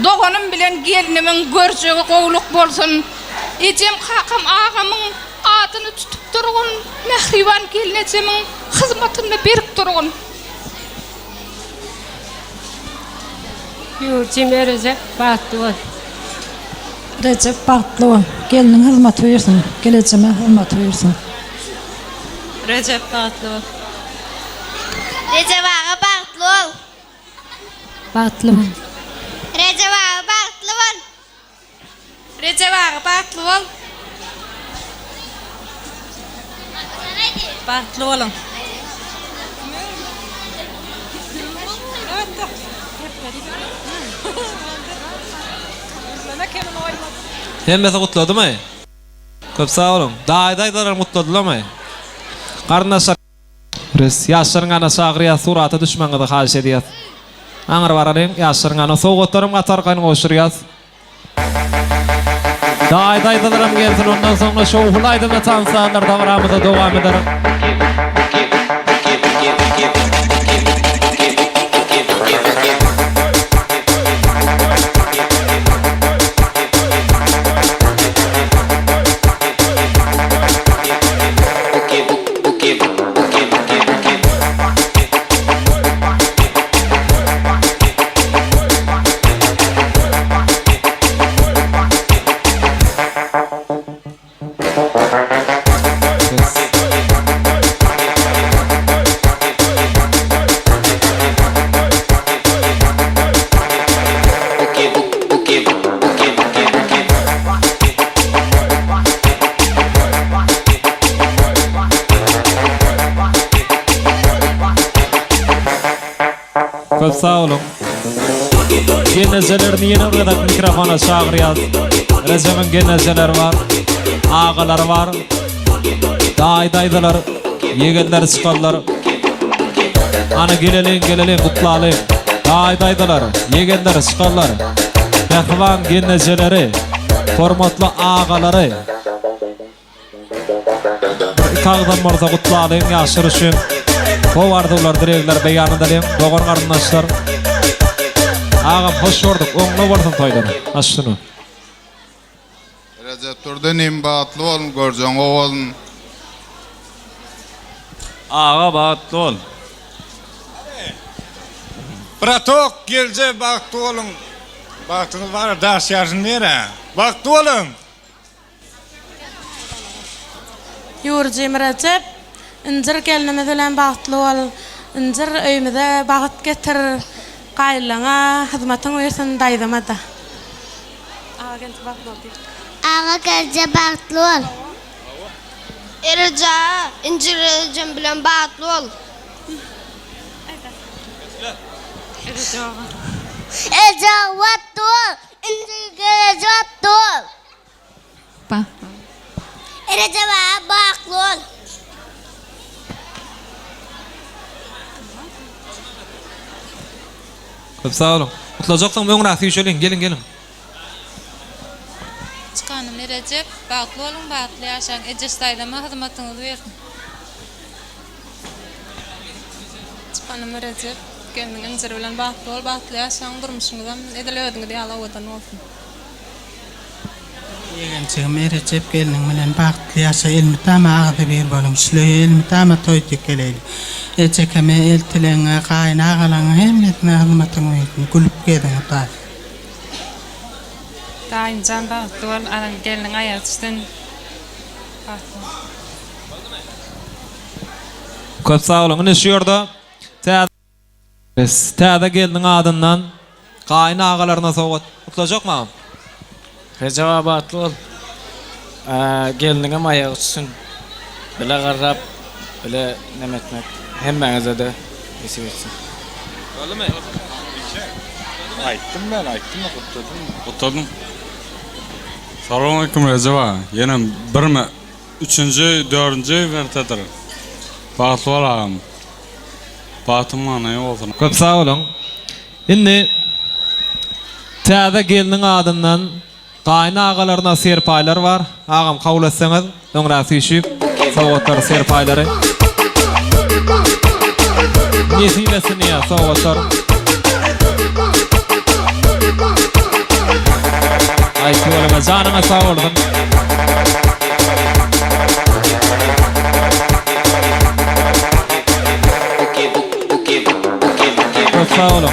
Doğanım bilen gelinimin görjegi gowluk bolsun. Ejem hakam ağamyň adyny tutup durgun, mehriban gelinejemiň hyzmatyny berip durgun. Yurjim Recep bagtly bol. Recep bagtly bol. Geliniň hyzmaty buyursun, gelejeme hyzmaty buyursun. Recep bagtly bol. Recep ağa bagtly bol. Bagtly bol. Recep ağa bagtly bol. Recep ağa bagtly bol. Bagtly bolun. Hemmesi gutladymy? Köp sağ olun. Daýdaýlar gutladylarmy? Garyndaşlar, biz ýaşlaryň ana şagyrya suraty düşmänge haş edýäs. Aňyr baralym ýaşlaryň ana sowgatlarym gatargyny goşurýas. Daýdaýlaram gelsin, ondan soňra şowlaýdy we tansalar dagramyda dowam eder. Köp sağ olun. Genezelerini yine ırak mikrofona çağırıyaz. Recep'in genezeler var. Ağalar var. Daýdaýdylar. Yegenler çıkarlar. Ana gelelin kutlalıyım. Daýdaýdylar. Yegenler çıkarlar. Mehriban genezeleri. Hormatly ağaları. Kağdan morza kutlalıyım ýaşlar üçün. Howardylar direkler beýan edelim. Dogan garyndaşlar. Ağam hoş gördük. Oňna bolsun toýlar. Açdyny. Recep turdan imbatly bolun görjeň owalyn. Ağa bagtly bol. Pratok gelje bagtly bolun. Bagtyňyz bar daş ýaşyn bere. Bagtly bolun. Yurjim Recep incir gelinimiz bilen bagtly bol. Incir öýümizde bagyt getir. Gaýlaňa hyzmatyň buyursun daýdamada. Ağa geldi bagtly bol. Ağa gelje bagtly bol. Ereja incir bilen bagtly bol. Ereja watdy bol. Incir gelje watdy bol. Ereja bagtly bol. Köp sağ olun. Mutlajakdan öňüne süýşelin, gelin. Çıkanım Recep bagtly bolun, bagtly ýaşaň, ejes daýdama hyzmatyňyzy bersin. Çıkanım Recep geliniň incir bilen bagtly bol, bagtly ýaşaň, durmuşyňyzam edil ödüňi diýala odan bolsun. Yegençigime Recep gelinin bilen bagtly ýaşa elmi tama agdy bir bolum şlöý elmi tama toýdyk geleli. Ejekeme eltileňe gaýna galaňa hemmetine hyzmatyň öýtüni gülüp geldiň ta. Daýynjan bagtly bol anan gelinin aýatysyn. Köp sağ olun. Ne şu ýerde? Biz täze geldiň adyndan gaýna agalaryna sowgat tutulajak mı? Recep bagtly bol. Geldiňe maýagy tutsun. Bile garrap, bile nemetmek. Hemmeňize de esip etsin. Öldü mü? Aytdım ben, kutladım. Salamu aleyküm Recep ağa. Yine 1-mi, 3-nji, 4-nji vertedir. Bagtly bol ağam. Batym anay bolsun. Köp sağ olun. Indi täze geldiň adyndan gaýna agalaryna serpaýlar var. Ağam kabul etseňiz, öňrä süýşüp sowgatlar serpaýlary. Nesilesin ya sowgatlar. Ay şöyle janyňa sağ boldun. Sağ olun.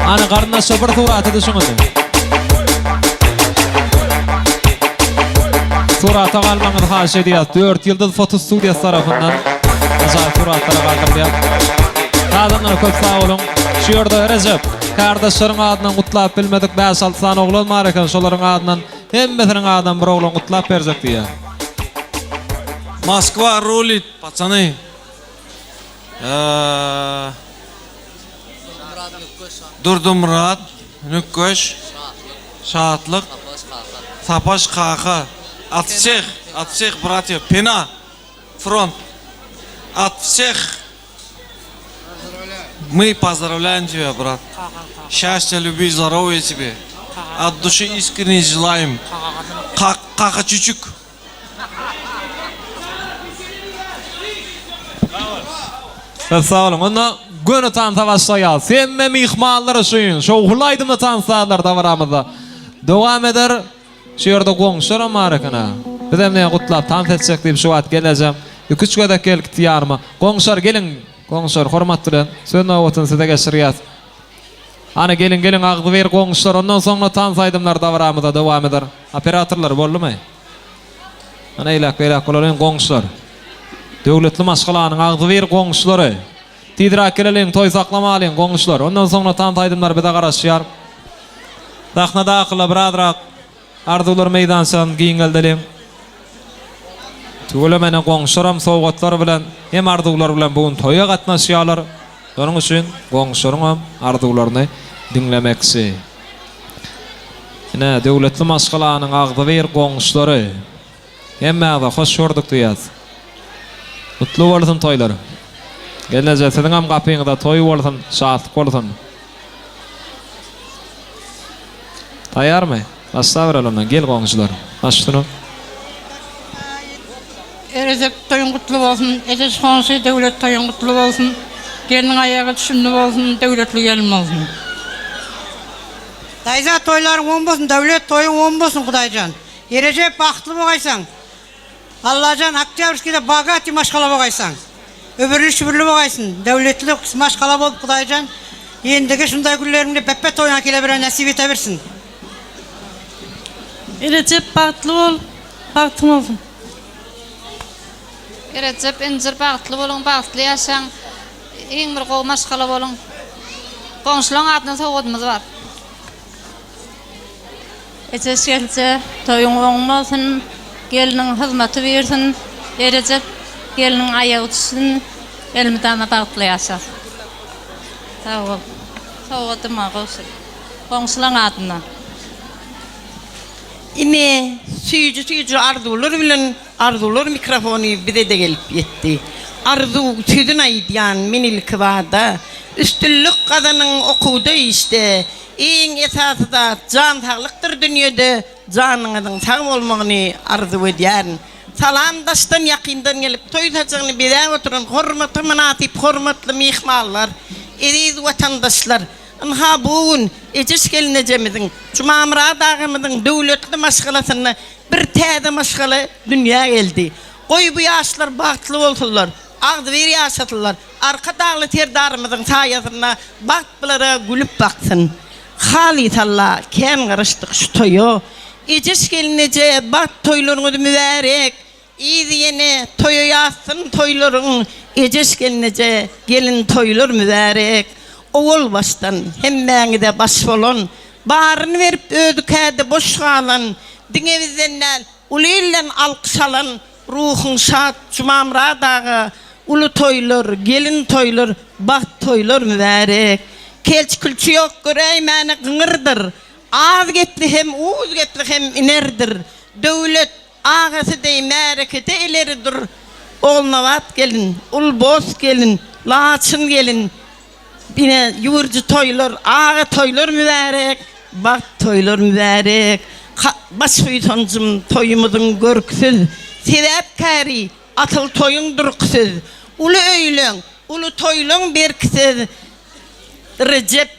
Ana garnaşa bir suraty düşünün. Surata galmaňyzy haş edýär. 4 ýyldız foto studiýasy tarapyndan ajaýyp suratlara galdyrýar. Adamlar köp sağ olun. Şu ýerde Recep kardeşleriň adyna gutlap bilmedik 5-6 sany oglan bar eken, şolaryň adynan hemmesiniň adyna bir oglan gutlap berjek diýär. Moskva rulit, pацаны. Durdumrat, Nükköş, Şatlık, Sapaş Kaka, Atşeh, bratья, Pena, Front, Atşeh. Мы поздравляем тебя, брат. Счастья, любви, здоровья тебе. От души искренне желаем. Кака чучук. Sağ olun. Onda günü tanıta başlayal. Semme mihmanlar üçün. Şoğulaydım da tanısalar da varamızda. Devam eder. Şu yerde qoňşaram marakana. Bizem ne gutlap tanıt etsek diýip şu wagt geleceğim. 2-3 gödek gelip diýarmy. Qoňşar gelin. Qoňşar hormat bilen. Söň awatyn size geçirýär. Ana gelin agdy ber qoňşar. Ondan soňra tanısaydymlar da varamızda devam eder. Operatorlar boldumy? Ana ilak bolan qoňşar. Döwletli maşgalanyň agdy ber goňşulary. Tidrak geleliň toý saklamalyň goňşular. Ondan soňra tanıtaýdymlar bize garaşýar. Daxna daqyla biradrak arzular meýdançyny giňeldeliň. Tugula mene goňşaram sowgatlar bilen hem arzular bilen bugün toýa gatnaşýarlar. Onuň üçin goňşaryň arzularyny dinlemekçi. Ine döwletli maşgalanyň agdy ber goňşulary. Hemme hoş gördük diýär. Mutlu bolsun toýlar. Gelecek sizin hem kapyňyzda toý bolsun, şatlyk bolsun. Taýarmy? Başlaýarlar, gel goňşular. Başlaýar. Recep toýun gutly bolsun. Eje şansy döwlet toýun gutly bolsun. Geliniň aýagy düşündi bolsun, döwletli gelin bolsun. Daýza toýlaryň on bolsun, döwlet toýuň on bolsun Hudaýjan. Recep bagtly bogaýsaň. Allahjan Oktябрьскийde bagati maşgala bogaýsaň. Öbürünü şübürlü bogaýsyn. Döwletli maşgala bolup Hudaýjan. Endigi şunday günlerimde peppe toýuna kele bir nasip ete bersin. Recep bagtly bol, bagtly bolsun. Recep injir bagtly bolun, bagtly ýaşaň. Iň bir gowy maşgala bolun. Goňşularyň adyna sowgatymyz bar. Eçeşgelçe toýuň oň bolsun, geliniň hyzmaty bersin. Recep geliniň aýagy tutsun, elmydana bagtly ýaşar. Sağ ol. Sowgatyma goşup. Goňşularyň adyna. Ime süýüji arzular mikrofonu bize de gelip yetti. Arzu tüdün aýdýan menilki bada. Üstünlük kazanyň okuwda işte. Iň esasy da jan taglykdyr dünýede. Janyňyzyň sag bolmagyny arzu edýär. Salamdaşdan ýakyndan gelip toýdaşyny bilen oturan hormatly manatip hormatly mihmanlar, eriz watandaşlar. Anha bugün eciş gelinecemizin, Cuma Murad ağamızın dövletli maşgalasını bir täze maşgala dünya geldi. Koy bu yaşlar bahtlı olsunlar, ağdı bir yaşatırlar. Arka dağlı terdarımızın sayasına bahtlılara gülüp baksın. Halit Allah, ken karıştık şu toyu. Eciş gelinece baht toylarını mübarek. İyi diyene toyu yazsın toyların. Eciş gelinece gelin toylar mübarek. Oğul baştan hemmeğini de baş olun. Bağrını verip ödükədi boş kalan. Dinevizdenler ulillen alkışalan. Ruhun şad Cuma Murad ağa. Ulu toylar, gelin toylar, baht toylar mübarek. Kelç külçü yok göreymeni gıngırdır. Az getli hem uğuz getli hem inerdir. Dövlet ağası dey merekete ileridir. Olnavat gelin, ulboz gelin, laçın gelin. Bine yurcu toylar, ağa toylar mübarek, baht toylar mübarek. Baş uytoncum toyumudun görksüz, sebep kari, atıl toyun durksüz. Ulu öylün, ulu toylun berksiz. Recep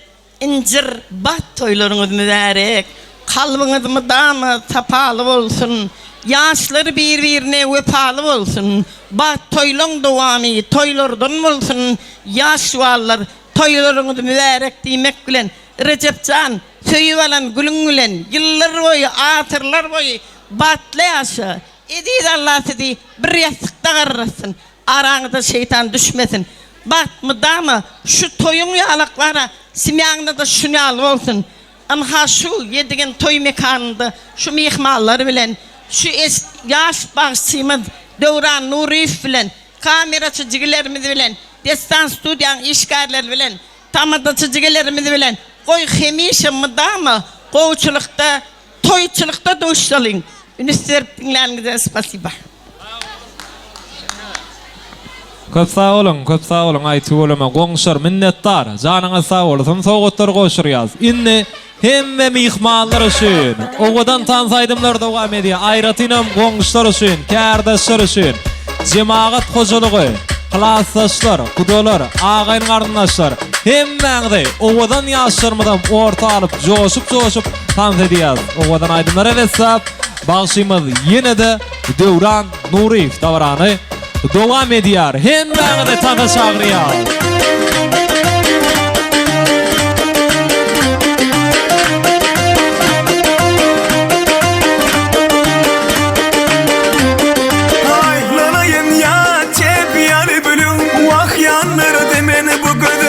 incir baht toylarınız mübarek. Kalbiniz mıdamı tapalı olsun. Yaşları birbirine vefalı olsun. Baht toylun duvami toylardan olsun. Yaş vallar toylarınız mübarek demek bilen. Recepcan söyüp alan gülün bilen. Yıllar boyu atırlar boyu bahtlı yaşa. Edid Allah sizi bir yastıkta karrasın. Aranızda şeytan düşmesin. Bak mıdamı şu toyun yalaklara simyanına da şunu alıp olsun. Ama şu yedigen toy mekanında şu mihmalları bilen, şu yaş bağışçımız Devran Nurif bilen, kameracı cigilerimiz bilen, destan stüdyan işgarlar bilen, tamadacı cigilerimiz bilen, koy hemişe mıdamı koğuçulukta, toyçulukta dövüştalın. Üniversitelerinize spasiba. Köp sağ olun, aytulama goňşar minnetdar. Janyňyz sağ bolsun, sowgatlar goşurýas. Inni hemme mihmanlar üçin, owadan tansaýdymlar dowam edýär. Aýratynam goňşlar üçin, kärdaşlar üçin, jemaat hojalygy, klassdaşlar, kudolar, agaýyn garyndaşlar, hemmeňizi owadan ýaşarmadan orta alyp, joşup tans edýäs. Owadan aýdymlar elesap, bagşymyz ýene-de Devran Nurif dawarany dowam edýär. Hemmeňizi tana çagyrýar. Aylanayın ya çep yar bölüm. Vah yanları demeni bu kadar.